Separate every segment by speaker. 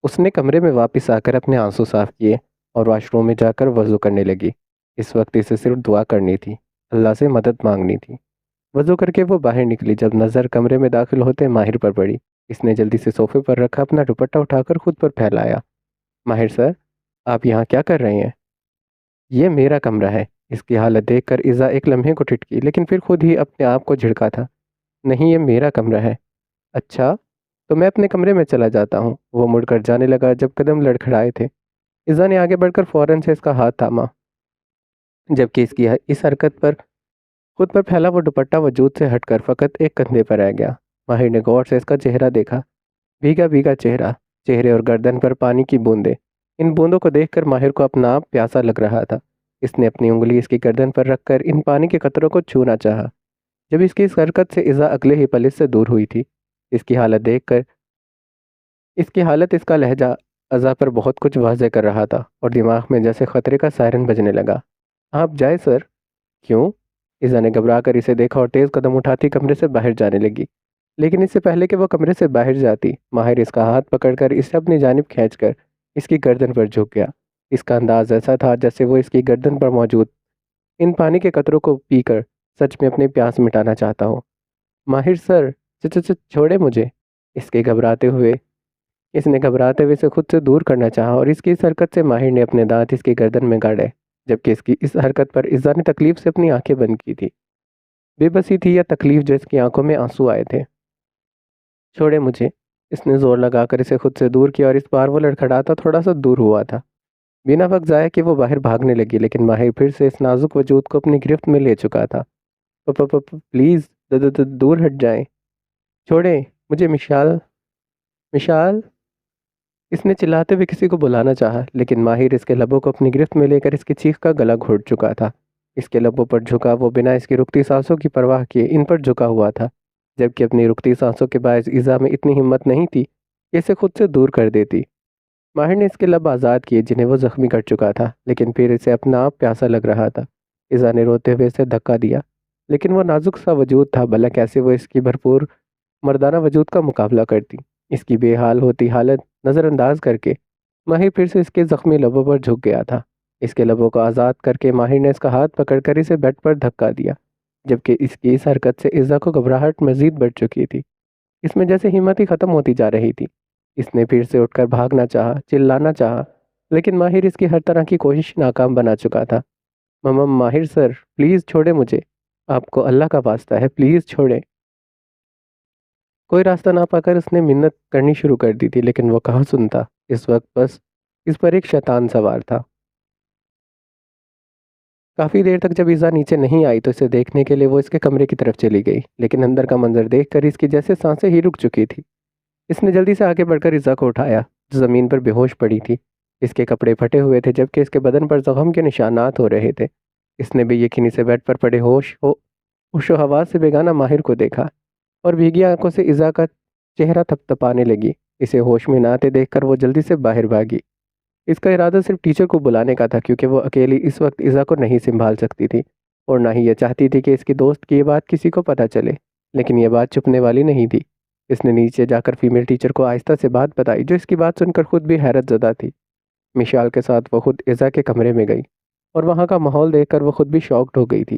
Speaker 1: اس نے کمرے میں واپس آ کر اپنے آنسو صاف کیے اور واش روم میں جا کر وضو کرنے لگی۔ اس وقت اسے صرف دعا کرنی تھی، اللہ سے مدد مانگنی تھی۔ وضو کر کے وہ باہر نکلی، جب نظر کمرے میں داخل ہوتے ماہر پر پڑی۔ اس نے جلدی سے صوفے پر رکھا اپنا دوپٹہ اٹھا کر خود پر پھیلایا۔ ماہر سر، آپ یہاں کیا کر رہے ہیں؟ یہ میرا کمرہ ہے۔ اس کی حالت دیکھ کر ایزا ایک لمحے کو ٹھٹکی، لیکن پھر خود ہی اپنے آپ کو جھڑکا تھا۔ نہیں، یہ میرا کمرہ ہے۔ اچھا، تو میں اپنے کمرے میں چلا جاتا ہوں۔ وہ مڑ کر جانے لگا جب قدم لڑکھڑائے تھے۔ ایزا نے آگے بڑھ کر فوراً سے اس کا ہاتھ تھاما، جبکہ اس حرکت پر خود پر پھیلا وہ دوپٹہ وجود سے ہٹ کر فقط ایک کندھے پر رہ گیا۔ ماہر نے غور سے اس کا چہرہ دیکھا، بھیگا بھیگا چہرہ، چہرے اور گردن پر پانی کی بوندیں۔ ان بوندوں کو دیکھ کر ماہر کو اپنا آپ پیاسا لگ رہا تھا۔ اس نے اپنی انگلی اس کی گردن پر رکھ کر ان پانی کے قطروں کو چھونا چاہا۔ جب اس کی اس حرکت سے ایزا اگلے ہی پل اس سے دور ہوئی تھی، اس کی حالت دیکھ کر اس کا لہجہ اعضاء پر بہت کچھ واضح کر رہا تھا، اور دماغ میں جیسے خطرے کا سائرن بجنے لگا۔ آپ جائے سر۔ کیوں؟ ایزا نے گھبرا کر اسے دیکھا اور تیز قدم اٹھاتی کمرے سے باہر جانے لگی، لیکن اس سے پہلے کہ وہ کمرے سے باہر جاتی، ماہر اس کا ہاتھ پکڑ کر اسے اپنی جانب کھینچ کر اس کی گردن پر جھک گیا۔ اس کا انداز ایسا تھا جیسے وہ اس کی گردن پر موجود ان پانی کے قطروں کو پی کر سچ میں اپنے پیاس مٹانا چاہتا ہوں۔ ماہر سر، چھوڑے مجھے۔ اس نے گھبراتے ہوئے اسے خود سے دور کرنا چاہا، اور اس کی اس حرکت سے ماہر نے اپنے دانت اس کی گردن میں گاڑے، جبکہ اس کی اس حرکت پر ایزا نے تکلیف سے اپنی آنکھیں بند کی تھی۔ بے بسی تھی یا تکلیف جو اس کی آنکھوں میں آنسو آئے تھے۔ چھوڑے مجھے۔ اس نے زور لگا کر اسے خود سے دور کیا، اور اس بار وہ لڑکھڑاتا تھوڑا سا دور ہوا تھا۔ بنا وقت ضائع کہ وہ باہر بھاگنے لگی، لیکن ماہر پھر سے اس نازک وجود کو اپنی گرفت میں لے چکا تھا۔ پلیز دور ہٹ جائیں۔ چھوڑیں مجھے، مشال، مشال۔ اس نے چلاتے ہوئے کسی کو بلانا چاہا، لیکن ماہر اس کے لبوں کو اپنی گرفت میں لے کر اس کی چیخ کا گلا گھونٹ چکا تھا۔ اس کے لبوں پر جھکا وہ بنا اس کی رکتی سانسوں کی پرواہ کیے ان پر جھکا ہوا تھا، جبکہ اپنی رکتی سانسوں کے باعث ایزا میں اتنی ہمت نہیں تھی کہ اسے خود سے دور کر دیتی۔ ماہر نے اس کے لب آزاد کیے جنہیں وہ زخمی کر چکا تھا، لیکن پھر اسے اپنا آپ پیاسا لگ رہا تھا۔ ایزا نے روتے ہوئے اسے دھکا دیا، لیکن وہ نازک سا وجود تھا، بھلا کیسے وہ اس کی بھرپور مردانہ وجود کا مقابلہ کرتی۔ اس کی بے حال ہوتی حالت نظر انداز کر کے ماہر پھر سے اس کے زخمی لبوں پر جھک گیا تھا۔ اس کے لبوں کو آزاد کر کے ماہر نے اس کا ہاتھ پکڑ کر اسے بیڈ پر دھکا دیا، جبکہ اس کی اس حرکت سے ایزا کو گھبراہٹ مزید بڑھ چکی تھی۔ اس میں جیسے ہمت ہی ختم ہوتی جا رہی تھی۔ اس نے پھر سے اٹھ کر بھاگنا چاہا، چلانا چاہا، لیکن ماہر اس کی ہر طرح کی کوشش ناکام بنا چکا تھا۔ ماہر سر، پلیز چھوڑے مجھے۔ آپ کو اللہ کا واسطہ ہے، پلیز چھوڑیں۔ کوئی راستہ نہ پا کر اس نے منت کرنی شروع کر دی تھی، لیکن وہ کہاں سنتا۔ اس وقت بس اس پر ایک شیطان سوار تھا۔ کافی دیر تک جب ایزا نیچے نہیں آئی تو اسے دیکھنے کے لیے وہ اس کے کمرے کی طرف چلی گئی، لیکن اندر کا منظر دیکھ کر اس کی جیسے سانسیں ہی رک چکی تھی۔ اس نے جلدی سے آگے بڑھ کر ایزا کو اٹھایا، جو زمین پر بے ہوش پڑی تھی۔ اس کے کپڑے پھٹے ہوئے تھے، جبکہ اس کے بدن پر زخم کے نشانات ہو رہے تھے۔ اس نے بے یقینی سے بیڈ پر پڑے ہوش و حواس سے بیگانہ ماہر کو دیکھا، اور بھیگی آنکھوں سے ایزا کا چہرہ تھپ تھپانے لگی۔ اسے ہوش میں نہ آتے دیکھ کر وہ جلدی سے باہر بھاگی۔ اس کا ارادہ صرف ٹیچر کو بلانے کا تھا، کیونکہ وہ اکیلی اس وقت ایزا کو نہیں سنبھال سکتی تھی، اور نہ ہی یہ چاہتی تھی کہ اس کی دوست کی یہ بات کسی کو پتہ چلے۔ لیکن یہ بات چھپنے والی نہیں تھی۔ اس نے نیچے جا کر فیمیل ٹیچر کو آہستہ سے بات بتائی، جو اس کی بات سن کر خود بھی حیرت زدہ تھی۔ مشال کے ساتھ وہ خود ایزا کے کمرے میں گئی، اور وہاں کا ماحول دیکھ کر وہ خود بھی شاکڈ ہو گئی تھی۔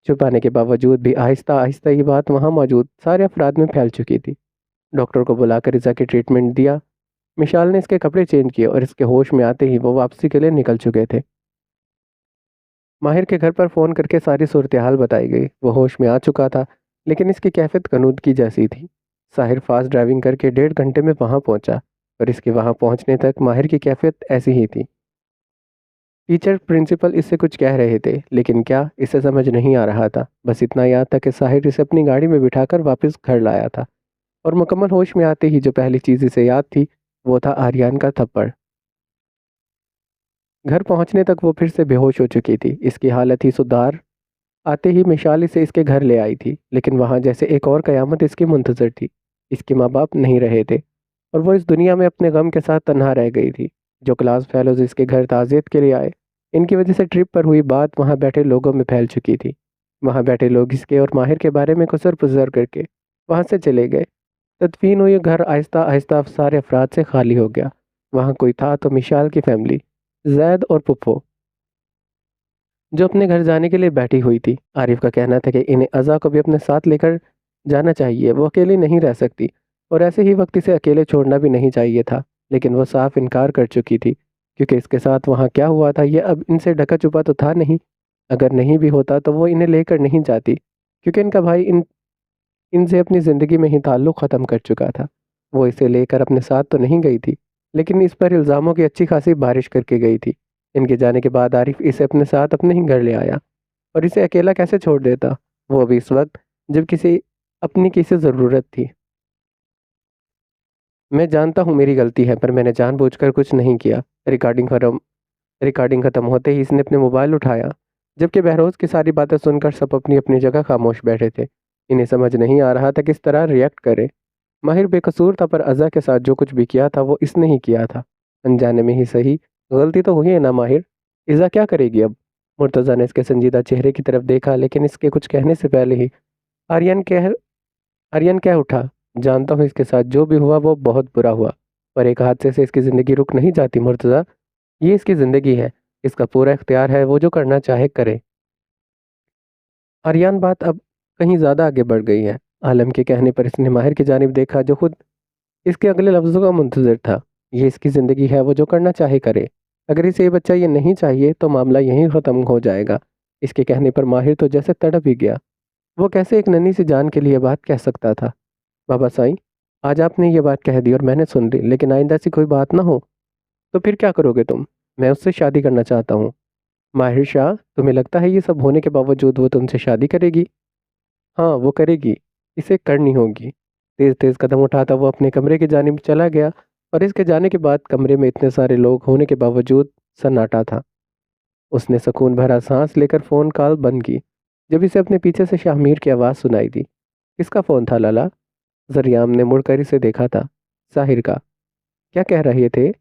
Speaker 1: چھپانے کے باوجود بھی آہستہ آہستہ یہ بات وہاں موجود سارے افراد میں پھیل چکی تھی۔ ڈاکٹر کو بلا کر ایزا کی ٹریٹمنٹ دیا۔ مشال نے اس کے کپڑے چینج کیے، اور اس کے ہوش میں آتے ہی وہ واپسی کے لیے نکل چکے تھے۔ ماہر کے گھر پر فون کر کے ساری صورتحال بتائی گئی۔ وہ ہوش میں آ چکا تھا، لیکن اس کی کیفیت غنودگی کی جیسی تھی۔ ساحر فاسٹ ڈرائیونگ کر کے 1.5 گھنٹے میں وہاں پہنچا، اور اس کے وہاں پہنچنے تک ماہر کی کیفیت ایسی ہی تھی۔ ٹیچر، پرنسپل اس سے کچھ کہہ رہے تھے، لیکن کیا، اسے سمجھ نہیں آ رہا تھا۔ بس اتنا یاد تھا کہ ساحر اسے اپنی گاڑی میں بٹھا کر واپس گھر لایا تھا، اور مکمل ہوش میں آتے ہی جو پہلی چیز اسے یاد تھی وہ تھا آریان کا تھپڑ۔ گھر پہنچنے تک وہ پھر سے بے ہوش ہو چکی تھی۔ اس کی حالت ہی سدھار آتے ہی مشال اسے اس کے گھر لے آئی تھی، لیکن وہاں جیسے ایک اور قیامت اس کی منتظر تھی۔ اس کے ماں باپ نہیں رہے تھے، اور وہ اس دنیا میں اپنے غم کے ساتھ تنہا رہ گئی تھی۔ جو کلاس فیلوز اس کے گھر تعزیت کے لیے آئے، ان کی وجہ سے ٹرپ پر ہوئی بات وہاں بیٹھے لوگوں میں پھیل چکی تھی۔ وہاں بیٹھے لوگ اس کے اور ماہر کے بارے میں کسر پزر کر کے وہاں سے چلے گئے۔ تدفین ہوئی گھر آہستہ آہستہ سارے افراد سے خالی ہو گیا، وہاں کوئی تھا تو مشال کی فیملی، زید اور پپھو، جو اپنے گھر جانے کے لیے بیٹھی ہوئی تھی۔ عارف کا کہنا تھا کہ انہیں ازا کو بھی اپنے ساتھ لے کر جانا چاہیے، وہ اکیلی نہیں رہ سکتی، اور ایسے ہی وقت اسے اکیلے چھوڑنا بھی نہیں چاہیے تھا، لیکن وہ صاف انکار کر چکی تھی، کیونکہ اس کے ساتھ وہاں کیا ہوا تھا یہ اب ان سے ڈھکا چھپا تو تھا نہیں۔ اگر نہیں بھی ہوتا تو وہ انہیں لے کر نہیں جاتی، کیونکہ ان کا بھائی ان سے اپنی زندگی میں ہی تعلق ختم کر چکا تھا۔ وہ اسے لے کر اپنے ساتھ تو نہیں گئی تھی، لیکن اس پر الزاموں کی اچھی خاصی بارش کر کے گئی تھی۔ ان کے جانے کے بعد عارف اسے اپنے ساتھ اپنے ہی گھر لے آیا، اور اسے اکیلا کیسے چھوڑ دیتا، وہ بھی اس وقت جب اپنی کسی ضرورت تھی۔ میں جانتا ہوں میری غلطی ہے، پر میں نے جان بوجھ کر کچھ نہیں کیا۔ ریکارڈنگ ختم ہوتے ہی اس نے اپنے موبائل اٹھایا، جبکہ بہروز کی ساری باتیں سن کر سب اپنی اپنی جگہ خاموش بیٹھے تھے۔ انہیں سمجھ نہیں آ رہا تھا کس طرح ریئیکٹ کرے۔ ماہر بے قصور تھا، پر ازا کے ساتھ جو کچھ بھی کیا تھا وہ اس نے ہی کیا تھا، انجانے میں ہی صحیح۔ غلطی تو ہوئی ہے نا ماہر، ازا کیا کرے گی اب؟ مرتضیٰ نے اس کے سنجیدہ چہرے کی طرف دیکھا، لیکن اس کے کچھ کہنے سے پہلے ہی آرین کہہ اٹھا، جانتا ہوں اس کے ساتھ جو بھی ہوا وہ بہت برا ہوا، پر ایک حادثے سے اس کی زندگی رک نہیں جاتی مرتضیٰ۔ یہ اس کی زندگی ہے، اس کا پورا اختیار ہے، وہ جو کرنا چاہے کرے۔ آریان بات اب کہیں زیادہ آگے بڑھ گئی ہے۔ عالم کے کہنے پر اس نے ماہر کی جانب دیکھا، جو خود اس کے اگلے لفظوں کا منتظر تھا۔ یہ اس کی زندگی ہے، وہ جو کرنا چاہے کرے۔ اگر اسے یہ بچہ یہ نہیں چاہیے تو معاملہ یہیں ختم ہو جائے گا۔ اس کے کہنے پر ماہر تو جیسے تڑپ ہی گیا۔ وہ کیسے ایک ننھی سی جان کے لیے بات کہہ سکتا تھا؟ بابا سائیں، آج آپ نے یہ بات کہہ دی اور میں نے سن لی، لیکن آئندہ ایسی کوئی بات نہ ہو تو پھر کیا کرو گے تم؟ میں اس سے شادی کرنا چاہتا ہوں۔ ماہر شاہ، تمہیں لگتا ہے یہ سب ہونے کے باوجود وہ تم سے شادی کرے گی؟ ہاں، وہ کرے گی، اسے کرنی ہوگی۔ تیز تیز قدم اٹھاتا وہ اپنے کمرے کی جانب چلا گیا، اور اس کے جانے کے بعد کمرے میں اتنے سارے لوگ ہونے کے باوجود سناٹا تھا۔ اس نے سکون بھرا سانس لے کر فون کال بند کی، جب اسے اپنے پیچھے سے شاہ میر کی آواز سنائی دی۔ کس کا فون تھا لالا؟ زریام نے مڑ کر اسے دیکھا تھا۔ ساحر کا۔ کیا کہہ رہے تھے؟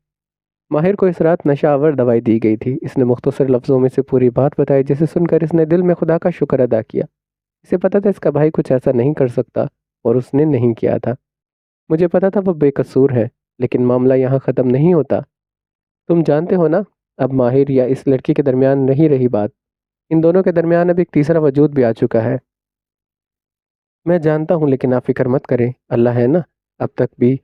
Speaker 1: ماہر کو اس رات نشہ آور دوائی دی گئی تھی۔ اس نے مختصر لفظوں میں سے پوری بات بتائی، جسے سن کر اس نے دل میں خدا کا شکر ادا کیا۔ اسے پتا تھا اس کا بھائی کچھ ایسا نہیں کر سکتا، اور اس نے نہیں کیا تھا۔ مجھے پتا تھا وہ بے قصور ہے، لیکن معاملہ یہاں ختم نہیں ہوتا۔ تم جانتے ہو نا، اب ماہر یا اس لڑکی کے درمیان نہیں رہی بات، ان دونوں کے درمیان اب ایک تیسرا وجود بھی آ چکا ہے۔ میں جانتا ہوں، لیکن آپ فکر مت کریں، اللہ ہے نا، اب تک بھی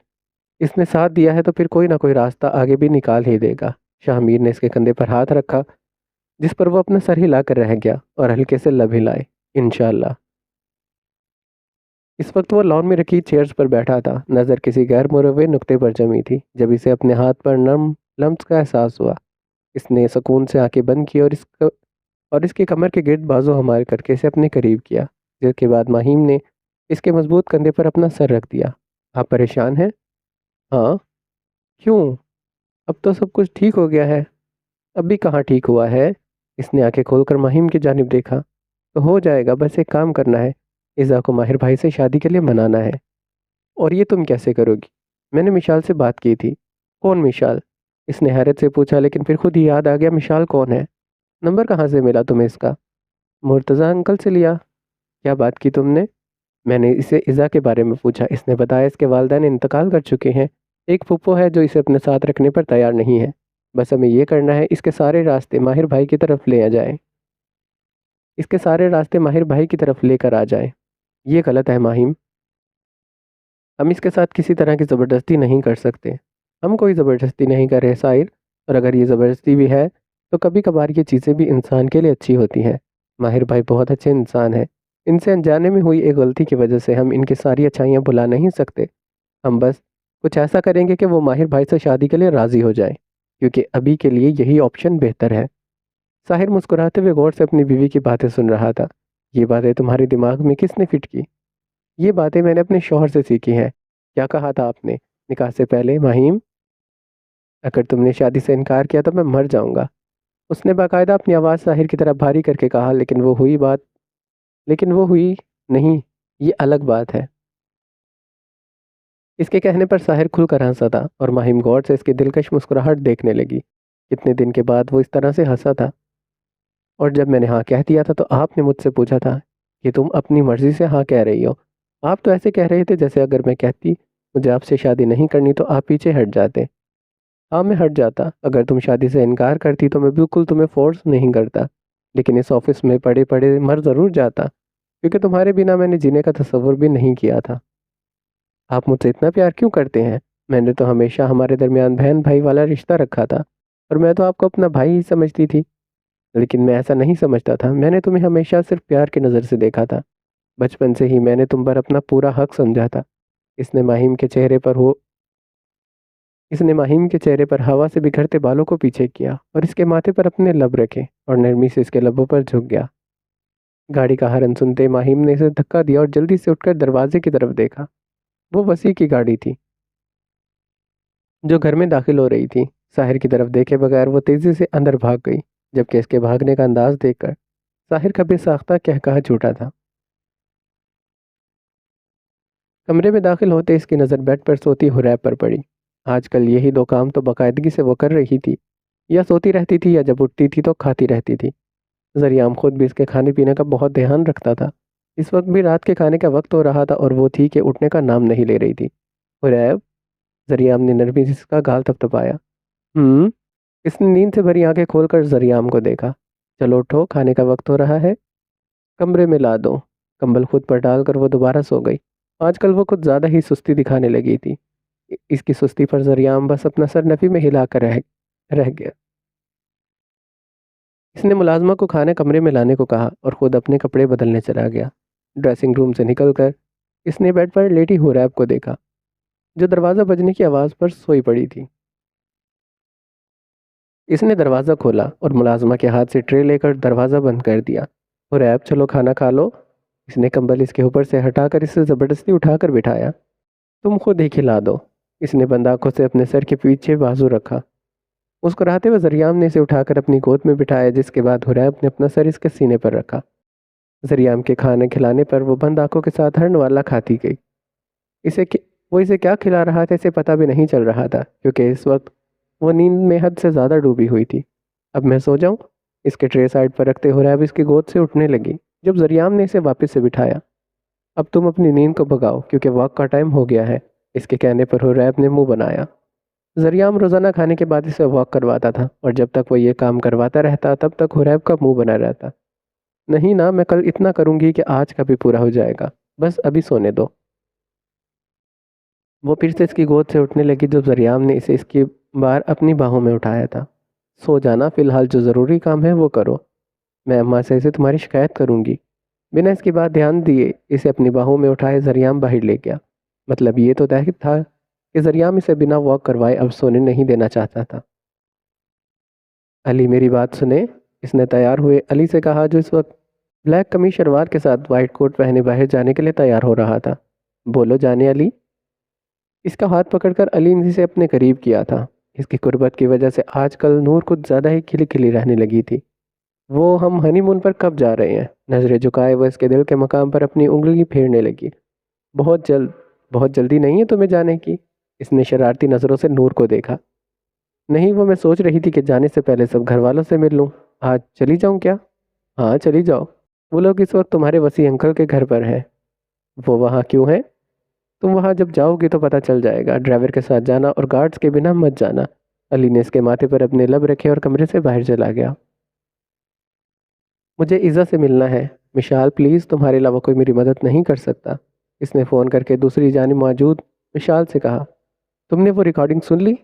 Speaker 1: اس نے ساتھ دیا ہے تو پھر کوئی نہ کوئی راستہ آگے بھی نکال ہی دے گا۔ شاہ میر نے اس کے کندھے پر ہاتھ رکھا، جس پر وہ اپنا سر ہلا کر رہ گیا، اور ہلکے سے لب ہلائے۔ انشاءاللہ۔ اس وقت وہ لان میں رکھی چیئرز پر بیٹھا تھا، نظر کسی غیر مروع نقطے پر جمی تھی۔ جب اسے اپنے ہاتھ پر نرم لمس کا احساس ہوا، اس نے سکون سے آنکھیں بند کی اور اس کی کمر کے گرد بازو ہموار کر کے اسے اپنے قریب کیا، جس کے بعد مہیم نے اس کے مضبوط کندھے پر اپنا سر رکھ دیا۔ آپ پریشان ہیں؟ ہاں۔ کیوں؟ اب تو سب کچھ ٹھیک ہو گیا ہے۔ اب بھی کہاں ٹھیک ہوا ہے؟ اس نے آنکھیں کھول کر مہیم کی جانب دیکھا۔ تو ہو جائے گا، بس ایک کام کرنا ہے، ایذا کو ماہر بھائی سے شادی کے لیے منانا ہے۔ اور یہ تم کیسے کرو گی؟ میں نے مشال سے بات کی تھی۔ کون مشال؟ اس نے حیرت سے پوچھا، لیکن پھر خود ہی یاد آ گیا مشال کون ہے؟ نمبر کہاں سے ملا تمہیں اس کا؟ مرتضیٰ انکل سے لیا۔ کیا بات کی تم نے؟ میں نے اسے ایذا کے بارے میں پوچھا۔ اس نے بتایا اس کے والدین انتقال کر چکے ہیں، ایک پھپھو ہے جو اسے اپنے ساتھ رکھنے پر تیار نہیں ہے۔ بس ہمیں یہ کرنا ہے، اس کے سارے راستے ماہر بھائی کی طرف لے جائیں۔ اس کے سارے راستے ماہر بھائی کی طرف لے کر آ جائیں۔ یہ غلط ہے ماہیم، ہم اس کے ساتھ کسی طرح کی زبردستی نہیں کر سکتے۔ ہم کوئی زبردستی نہیں کر رہے سائر، اور اگر یہ زبردستی بھی ہے تو کبھی کبھار یہ چیزیں بھی انسان کے لیے اچھی ہوتی ہیں۔ ماہر بھائی بہت اچھے انسان ہیں، ان سے انجانے میں ہوئی ایک غلطی کی وجہ سے ہم ان کی ساری اچھائیاں بھلا نہیں سکتے۔ ہم بس کچھ ایسا کریں گے کہ وہ ماہر بھائی سے شادی کے لیے راضی ہو جائیں، کیونکہ ابھی کے لیے یہی آپشن بہتر ہے۔ ساحر مسکراتے ہوئے غور سے اپنی بیوی کی باتیں سن رہا تھا۔ یہ باتیں تمہارے دماغ میں کس نے فٹ کی؟ یہ باتیں میں نے اپنے شوہر سے سیکھی ہیں۔ کیا کہا تھا آپ نے نکاح سے پہلے مہیم؟ اگر تم نے شادی سے انکار کیا تو میں مر جاؤں گا۔ اس نے باقاعدہ اپنی آواز ساحر کی طرف بھاری کر کے کہا، لیکن وہ ہوئی نہیں، یہ الگ بات ہے۔ اس کے کہنے پر ساحر کھل کر ہنسا تھا، اور مہیم غور سے اس کی دلکش مسکراہٹ دیکھنے لگی۔ کتنے دن کے بعد وہ اس طرح سے ہنسا تھا؟ اور جب میں نے ہاں کہہ دیا تھا تو آپ نے مجھ سے پوچھا تھا کہ تم اپنی مرضی سے ہاں کہہ رہی ہو۔ آپ تو ایسے کہہ رہے تھے جیسے اگر میں کہتی مجھے آپ سے شادی نہیں کرنی تو آپ پیچھے ہٹ جاتے۔ ہاں میں ہٹ جاتا، اگر تم شادی سے انکار کرتی تو میں بالکل تمہیں فورس نہیں کرتا، لیکن اس آفس میں پڑے پڑے مر ضرور جاتا، کیونکہ تمہارے بنا میں نے جینے کا تصور بھی نہیں کیا تھا۔ آپ مجھ سے اتنا پیار کیوں کرتے ہیں؟ میں نے تو ہمیشہ ہمارے درمیان بہن بھائی والا رشتہ رکھا تھا، اور میں تو آپ کو اپنا بھائی ہی سمجھتی تھی، لیکن میں ایسا نہیں سمجھتا تھا، میں نے تمہیں ہمیشہ صرف پیار کی نظر سے دیکھا تھا، بچپن سے ہی میں نے تم پر اپنا پورا حق سمجھا تھا۔ اس نے ماہیم کے چہرے پر ہو اس نے ماہیم کے چہرے پر ہوا سے بکھرتے بالوں کو پیچھے کیا اور اس کے ماتھے پر اپنے لب رکھے اور نرمی سے اس کے لبوں پر جھک گیا۔ گاڑی کا ہارن سنتے ماہیم نے اسے دھکا دیا اور جلدی سے اٹھ کر دروازے کی طرف دیکھا۔ وہ وسیع کی گاڑی تھی جو گھر میں داخل ہو رہی تھی۔ ساحر کی طرف دیکھے بغیر وہ تیزی سے اندر بھاگ گئی، جبکہ اس کے بھاگنے کا انداز دیکھ کر ساحر کا بے ساختہ کہا چھوٹا تھا۔ کمرے میں داخل ہوتے اس کی نظر بیڈ پر سوتی حریب پر پڑی۔ آج کل یہی دو کام تو باقاعدگی سے وہ کر رہی تھی، یا سوتی رہتی تھی یا جب اٹھتی تھی تو کھاتی رہتی تھی۔ ذریعہ خود بھی اس کے کھانے پینے کا بہت دھیان رکھتا تھا۔ اس وقت بھی رات کے کھانے کا وقت ہو رہا تھا اور وہ تھی کہ اٹھنے کا نام نہیں لے رہی تھی۔ حریب، ذریعہ نے نرمی سے اس کا گال تھپتھپایا۔ اس نے نیند سے بھری آنکھیں کھول کر ذریعہ کو دیکھا۔ چلو اٹھو، کھانے کا وقت ہو رہا ہے۔ کمرے میں لا دو۔ کمبل خود پر ڈال کر وہ دوبارہ سو گئی۔ آج کل وہ کچھ زیادہ ہی سستی دکھانے لگی تھی۔ اس کی سستی پر ذریعہ بس اپنا سر نفی میں ہلا کر رہ گیا۔ اس نے ملازمہ کو کھانا کمرے میں لانے کو کہا اور خود اپنے کپڑے بدلنے چلا گیا۔ ڈریسنگ روم سے نکل کر اس نے بیڈ پر لیٹی حریب کو دیکھا، جو دروازہ بجنے کی آواز پر سوئی پڑی تھی۔ اس نے دروازہ کھولا اور ملازمہ کے ہاتھ سے ٹرے لے کر دروازہ بند کر دیا۔ حریب، چلو کھانا کھا لو۔ اس نے کمبل اس کے اوپر سے ہٹا کر اسے زبردستی اٹھا کر بٹھایا۔ تم خود ہی کھلا دو۔ اس نے بند آنکھوں سے اپنے سر کے پیچھے بازو رکھا۔ مسکراتے ہوئے ذریعام نے اسے اٹھا کر اپنی گود میں بٹھایا، جس کے بعد حریب نے اپنا سر اس کے سینے پر رکھا۔ ذریعام کے کھانے کھلانے پر وہ بند آنکھوں کے ساتھ ہر نوالا کھاتی گئی۔ وہ اسے کیا کھلا رہا تھا اسے پتہ بھی نہیں چل رہا تھا، کیونکہ اس وقت وہ نیند میں حد سے زیادہ ڈوبی ہوئی تھی۔ اب میں سو جاؤں؟ اس کے ٹرے سائڈ پر رکھتے حریب اس کی گود سے اٹھنے لگی، جب ذریعام نے اسے واپس سے بٹھایا۔ اب تم اپنی نیند کو بھگاؤ، کیونکہ واک کا ٹائم ہو گیا ہے۔ اس کے کہنے پر حریب نے منہ بنایا۔ ذریعام روزانہ کھانے کے بعد اسے واک کرواتا تھا، اور جب تک وہ یہ کام کرواتا رہتا تب تک حریب کا منہ بنا رہتا۔ نہیں نا، میں کل اتنا کروں گی کہ آج کا بھی پورا ہو جائے گا، بس ابھی سونے دو۔ وہ پھر سے اس کی گود سے اٹھنے لگی جب ذریعام نے اسے اس کی بار اپنی باہوں میں اٹھایا تھا۔ سو جانا، فی الحال جو ضروری کام ہے وہ کرو، میں اماں سے اسے تمہاری شکایت کروں گی۔ بنا اس کی بات دھیان دیے اسے اپنی باہوں میں اٹھائے ذریعام باہر لے گیا۔ مطلب یہ تو طے تھا کہ ذریعام اسے بنا واک کروائے اب سونے نہیں دینا چاہتا تھا۔ علی، میری بات سنے، اس نے تیار ہوئے علی سے کہا، جو اس وقت بلیک قمیص شلوار کے ساتھ وائٹ کوٹ پہنے باہر جانے کے لیے تیار ہو رہا تھا۔ بولو جانے علی۔ اس کا ہاتھ پکڑ کر علی نے اسے اپنے قریب کیا تھا۔ اس کی قربت کی وجہ سے آج کل نور کچھ زیادہ ہی کھلی کھلی رہنے لگی تھی۔ ہم ہنی مون پر کب جا رہے ہیں؟ نظریں جھکائے وہ اس کے دل کے مقام پر اپنی انگلی پھیرنے لگی۔ بہت جلدی نہیں ہے تمہیں جانے کی؟ اس نے شرارتی نظروں سے نور کو دیکھا۔ نہیں، وہ میں سوچ رہی تھی کہ جانے سے پہلے سب گھر والوں سے مل لوں۔ آج چلی جاؤں کیا؟ ہاں چلی جاؤ، وہ لوگ اس وقت تمہارے وسیع انکل کے گھر پر ہیں۔ وہ وہاں کیوں ہیں؟ تم وہاں جب جاؤ گی تو پتہ چل جائے گا۔ ڈرائیور کے ساتھ جانا اور گارڈز کے بنا مت جانا۔ علی نے اس کے ماتھے پر اپنے لب رکھے اور کمرے سے باہر چلا گیا۔ مجھے عزت سے ملنا ہے، مشال پلیز، تمہارے علاوہ کوئی میری مدد نہیں کر سکتا۔ اس نے فون کر کے دوسری جانب موجود مشال سے کہا۔ تم نے وہ ریکارڈنگ سن لی؟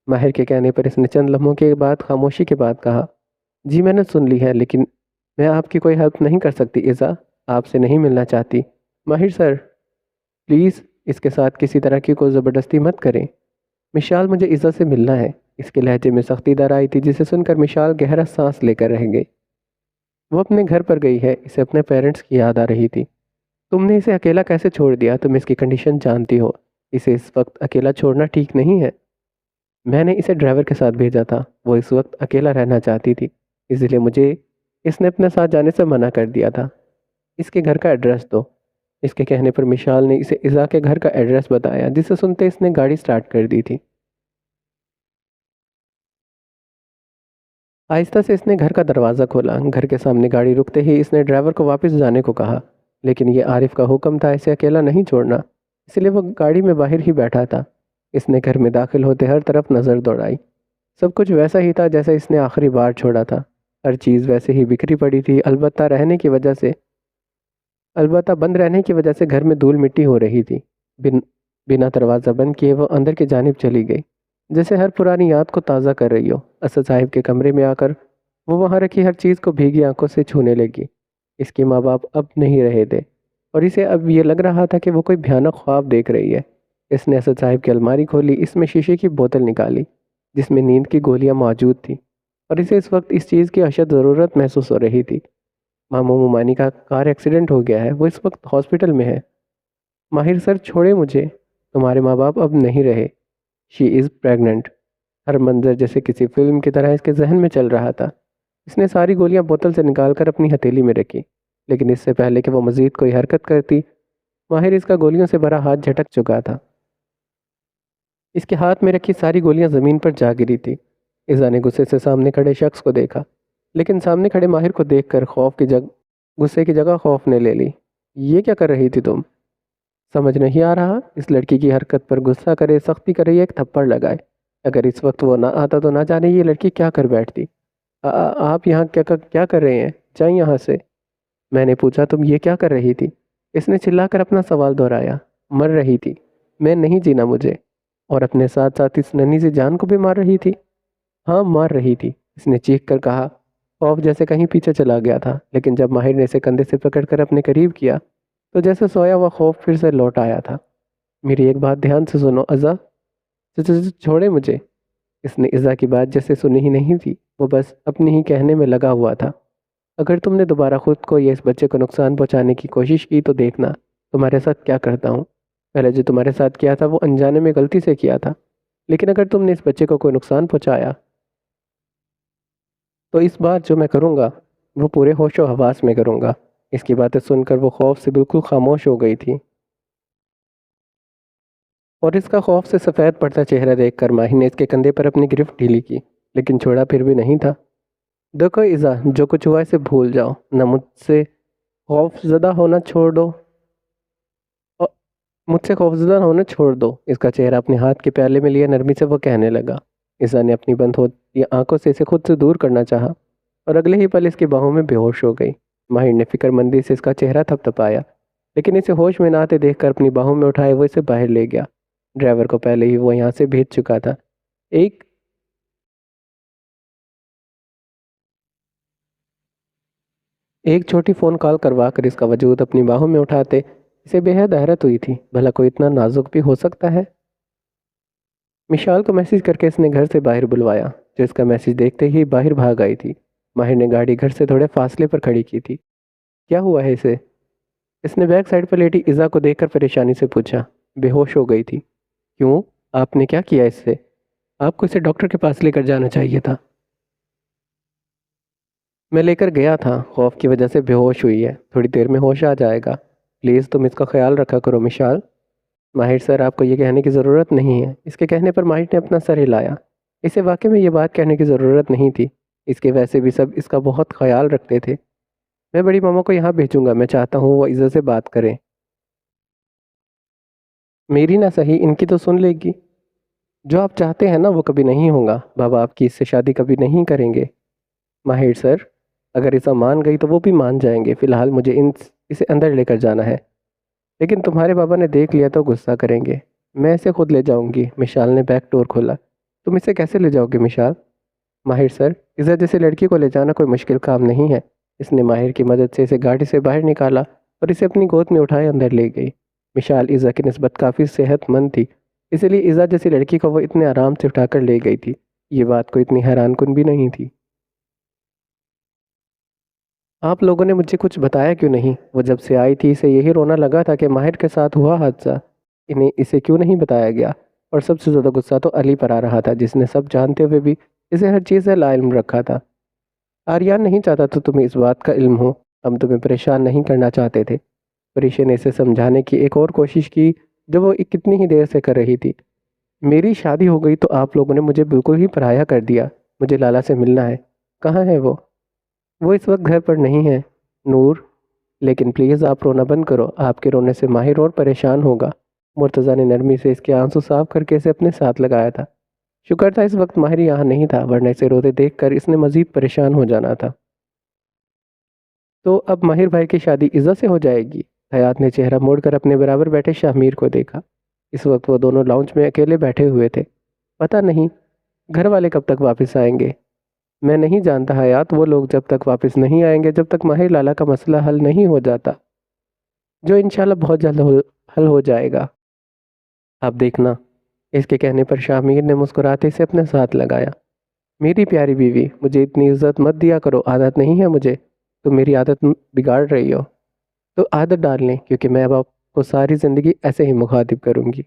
Speaker 1: ماہر کے کہنے پر اس نے چند لمحوں کے بعد خاموشی کے بعد کہا، جی میں نے سن لی ہے، لیکن میں آپ کی کوئی ہیلپ نہیں کر سکتی عزا، آپ سے نہیں ملنا چاہتی۔ ماہر سر پلیز اس کے ساتھ کسی طرح کی کوئی زبردستی مت کریں۔ مشال، مجھے عزت سے ملنا ہے۔ اس کے لہجے میں سختی در آئی تھی، جسے سن کر مشال گہرا سانس لے کر رہ گئی۔ وہ اپنے گھر پر گئی ہے، اسے اپنے پیرنٹس کی یاد آ رہی تھی۔ تم نے اسے اکیلا کیسے چھوڑ دیا؟ تم اس کی کنڈیشن جانتی ہو، اسے اس وقت اکیلا چھوڑنا ٹھیک نہیں ہے۔ میں نے اسے ڈرائیور کے ساتھ بھیجا تھا، وہ اس وقت اکیلا رہنا چاہتی تھی، اس لیے مجھے اس نے اپنے ساتھ جانے سے منع کر دیا تھا۔ اس کے گھر کا ایڈریس دو۔ اس کے کہنے پر مشال نے اسے عزا کے گھر کا ایڈریس بتایا، جسے سنتے اس نے گاڑی سٹارٹ کر دی تھی۔ آہستہ سے اس نے گھر کا دروازہ کھولا۔ گھر کے سامنے گاڑی رکتے ہی اس نے ڈرائیور کو واپس جانے کو کہا، لیکن یہ عارف کا حکم تھا اسے اکیلا نہیں چھوڑنا، اس لیے وہ گاڑی میں باہر ہی بیٹھا تھا۔ اس نے گھر میں داخل ہوتے ہر طرف نظر دوڑائی، سب کچھ ویسا ہی تھا جیسے اس نے آخری بار چھوڑا تھا۔ ہر چیز ویسے ہی بکھری پڑی تھی، البتہ بند رہنے کی وجہ سے گھر میں دھول مٹی ہو رہی تھی۔ بنا دروازہ بند کیے وہ اندر کی جانب چلی گئی، جیسے ہر پرانی یاد کو تازہ کر رہی ہو۔ اسد صاحب کے کمرے میں آ کر وہ وہاں رکھی ہر چیز کو بھیگی آنکھوں سے چھونے لگی۔ اس کے ماں باپ اب نہیں رہے تھے، اور اسے اب یہ لگ رہا تھا کہ وہ کوئی بھیانک خواب دیکھ رہی ہے۔ اس نے اسد صاحب کی الماری کھولی، اس میں شیشے کی بوتل نکالی جس میں نیند کی گولیاں موجود تھیں، اور اسے اس وقت اس چیز کی اشد ضرورت محسوس ہو رہی تھی۔ ماموں ممانی کا کار ایکسیڈنٹ ہو گیا ہے، وہ اس وقت ہاسپٹل میں ہے۔ ماہر سر چھوڑے مجھے، تمہارے ماں باپ اب نہیں رہے۔ شی از پریگننٹ۔ ہر منظر جیسے کسی فلم کی طرح اس کے ذہن میں چل رہا تھا۔ اس نے ساری گولیاں بوتل سے نکال کر اپنی ہتھیلی میں رکھی، لیکن اس سے پہلے کہ وہ مزید کوئی حرکت کرتی، ماہر اس کا گولیوں سے بھرا ہاتھ جھٹک چکا تھا۔ اس کے ہاتھ میں رکھی ساری گولیاں زمین پر جا گری تھی۔ ایزا نے غصے سے سامنے کھڑے شخص کو دیکھا، لیکن سامنے کھڑے ماہر کو دیکھ کر غصے کی جگہ خوف نے لے لی۔ یہ کیا کر رہی تھی تم؟ سمجھ نہیں آ رہا؟ اس لڑکی کی حرکت پر غصہ کرے، سختی کرے، ایک تھپڑ لگائے۔ اگر اس وقت وہ نہ آتا تو نہ جانے یہ لڑکی کیا کر بیٹھتی۔ آپ یہاں کیا کر رہے ہیں؟ جائیں یہاں سے۔ میں نے پوچھا تم یہ کیا کر رہی تھی؟ اس نے چلا کر اپنا سوال دہرایا۔ مر رہی تھی، میں نہیں جینا مجھے۔ اور اپنے ساتھ ساتھ اس ننھی سی جان کو بھی مار رہی تھی؟ ہاں مار رہی تھی، اس نے چیخ کر کہا۔ خوف جیسے کہیں پیچھے چلا گیا تھا، لیکن جب ماہر نے اسے کندھے سے پکڑ کر اپنے قریب کیا تو جیسے سویا ہوا خوف پھر سے لوٹ آیا تھا۔ میری ایک بات دھیان سے سنو ازا، چھوڑے مجھے۔ اس نے ازا کی بات جیسے سنی ہی نہیں تھی، وہ بس اپنی ہی کہنے میں لگا ہوا تھا۔ اگر تم نے دوبارہ خود کو یا اس بچے کو نقصان پہنچانے کی کوشش کی تو دیکھنا تمہارے ساتھ کیا کرتا ہوں۔ پہلے جو تمہارے ساتھ کیا تھا وہ انجانے میں غلطی سے کیا تھا، لیکن اگر تم نے اس بچے کو کوئی نقصان پہنچایا تو اس بار جو میں کروں گا وہ پورے ہوش و حواس میں کروں گا۔ اس کی باتیں سن کر وہ خوف سے بالکل خاموش ہو گئی تھی، اور اس کا خوف سے سفید پڑتا چہرہ دیکھ کر ماہر نے اس کے کندھے پر اپنی گرفت ڈھیلی کی، لیکن چھوڑا پھر بھی نہیں تھا۔ دیکھو ایزا، جو کچھ ہوا اسے بھول جاؤ، نہ مجھ سے خوف زدہ ہونا چھوڑ دو مجھ سے خوفزدہ ہونا چھوڑ دو۔ اس کا چہرہ اپنے ہاتھ کے پیالے میں لیا نرمی سے وہ کہنے لگا۔ ایزا نے اپنی بند ہوتی آنکھوں سے اسے خود سے دور کرنا چاہا، اور اگلے ہی پل اس کی باہوں میں بے ہوش ہو گئی۔ ماہر نے فکر مندی سے اس کا چہرہ تھپ تھپایا، لیکن اسے ہوش میں نہ آتے دیکھ کر اپنی باہوں میں اٹھائے وہ اسے باہر لے گیا۔ ڈرائیور کو پہلے ہی وہ یہاں سے بھیج چکا تھا۔ ایک چھوٹی فون کال کروا کر اس کا وجود اپنی باہوں میں اٹھاتے اسے بے حد حیرت ہوئی تھی، بھلا کوئی اتنا نازک بھی ہو سکتا ہے؟ مشال کو میسج کر کے اس نے گھر سے باہر بلوایا، جو اس کا میسج دیکھتے ہی باہر بھاگ آئی تھی۔ ماہر نے گاڑی گھر سے تھوڑے فاصلے پر کھڑی کی تھی۔ کیا ہوا ہے اسے؟ اس نے بیک سائڈ پر لیٹی ایزا کو دیکھ کر پریشانی سے پوچھا۔ بے ہوش ہو گئی تھی۔ کیوں؟ آپ نے کیا کیا اس سے؟ آپ کو اسے ڈاکٹر کے پاس لے کر جانا چاہیے تھا۔ میں لے کر گیا تھا، خوف کی وجہ سے بے ہوش ہوئی ہے، تھوڑی دیر میں ہوش آ جائے گا۔ پلیز تم اس کا خیال رکھا کرو مشال۔ ماہر سر، آپ کو یہ کہنے کی ضرورت نہیں ہے۔ اس کے کہنے پر ماہر نے اپنا سر ہلایا۔ اسے واقعی میں یہ بات کہنے کی ضرورت نہیں تھی، اس کے ویسے بھی سب اس کا بہت خیال رکھتے تھے۔ میں بڑی ماما کو یہاں بھیجوں گا، میں چاہتا ہوں وہ عزت سے بات کریں۔ میری نہ صحیح، ان کی تو سن لے گی۔ جو آپ چاہتے ہیں نا وہ کبھی نہیں ہوگا، بابا آپ کی اس سے شادی کبھی نہیں کریں گے۔ ماہر سر، اگر ایسا مان گئی تو وہ بھی مان جائیں گے، فی الحال مجھے اسے اندر لے کر جانا ہے۔ لیکن تمہارے بابا نے دیکھ لیا تو غصہ کریں گے۔ میں اسے خود لے جاؤں گی۔ مشال نے بیک ڈور کھولا۔ تم اسے کیسے لے جاؤ گے مشال؟ ماہر سر، عزت جیسے لڑکی کو لے جانا کوئی مشکل کام نہیں ہے۔ اس نے ماہر کی مدد سے اسے گاڑی سے باہر نکالا اور اسے اپنی گود میں اٹھائے اندر لے گئی۔ مشال عزت کی نسبت کافی صحت مند تھی، اسی لیے عزت جیسی لڑکی کو وہ اتنے آرام سے اٹھا کر لے گئی تھی۔ یہ بات کوئی اتنی حیران کن بھی نہیں تھی۔ آپ لوگوں نے مجھے کچھ بتایا کیوں نہیں؟ وہ جب سے آئی تھی اسے یہی رونا لگا تھا کہ ماہر کے ساتھ ہوا حادثہ انہیں اسے کیوں نہیں بتایا گیا؟ اور سب سے زیادہ غصہ تو علی پر آ رہا تھا، جس نے سب جانتے ہوئے بھی اسے ہر چیز سے لا علم رکھا تھا۔ آریان نہیں چاہتا تو تمہیں اس بات کا علم ہو، ہم تمہیں پریشان نہیں کرنا چاہتے تھے۔ پریشے نے اسے سمجھانے کی ایک اور کوشش کی جو وہ کتنی ہی دیر سے کر رہی تھی۔ میری شادی ہو گئی تو آپ لوگوں نے مجھے بالکل ہی پرایا کر دیا۔ مجھے لالا سے ملنا ہے۔ کہاں ہے وہ؟ وہ اس وقت گھر پر نہیں ہے نور، لیکن پلیز آپ رونا بند کرو، آپ کے رونے سے ماہر اور پریشان ہوگا۔ مرتضیٰ نے نرمی سے اس کے آنسو صاف کر کے اسے اپنے ساتھ لگایا تھا۔ شکر تھا اس وقت ماہر یہاں نہیں تھا، ورنہ اسے روتے دیکھ کر اس نے مزید پریشان ہو جانا تھا۔ تو اب ماہر بھائی کی شادی عزت سے ہو جائے گی؟ حیات نے چہرہ موڑ کر اپنے برابر بیٹھے شاہ میر کو دیکھا۔ اس وقت وہ دونوں لاؤنج میں اکیلے بیٹھے ہوئے تھے۔ پتہ نہیں گھر والے کب تک واپس آئیں گے۔ میں نہیں جانتا حیات، وہ لوگ جب تک واپس نہیں آئیں گے، جب تک ماہر لالا کا مسئلہ حل نہیں ہو جاتا، جو انشاءاللہ بہت جلد حل ہو جائے گا۔ اب دیکھنا۔ اس کے کہنے پر شاہ میر نے مسکراتے سے اپنے ساتھ لگایا۔ میری پیاری بیوی، مجھے اتنی عزت مت دیا کرو، عادت نہیں ہے مجھے، تم میری عادت بگاڑ رہی ہو۔ تو عادت ڈال لیں، کیونکہ میں اب آپ کو ساری زندگی ایسے ہی مخاطب کروں گی۔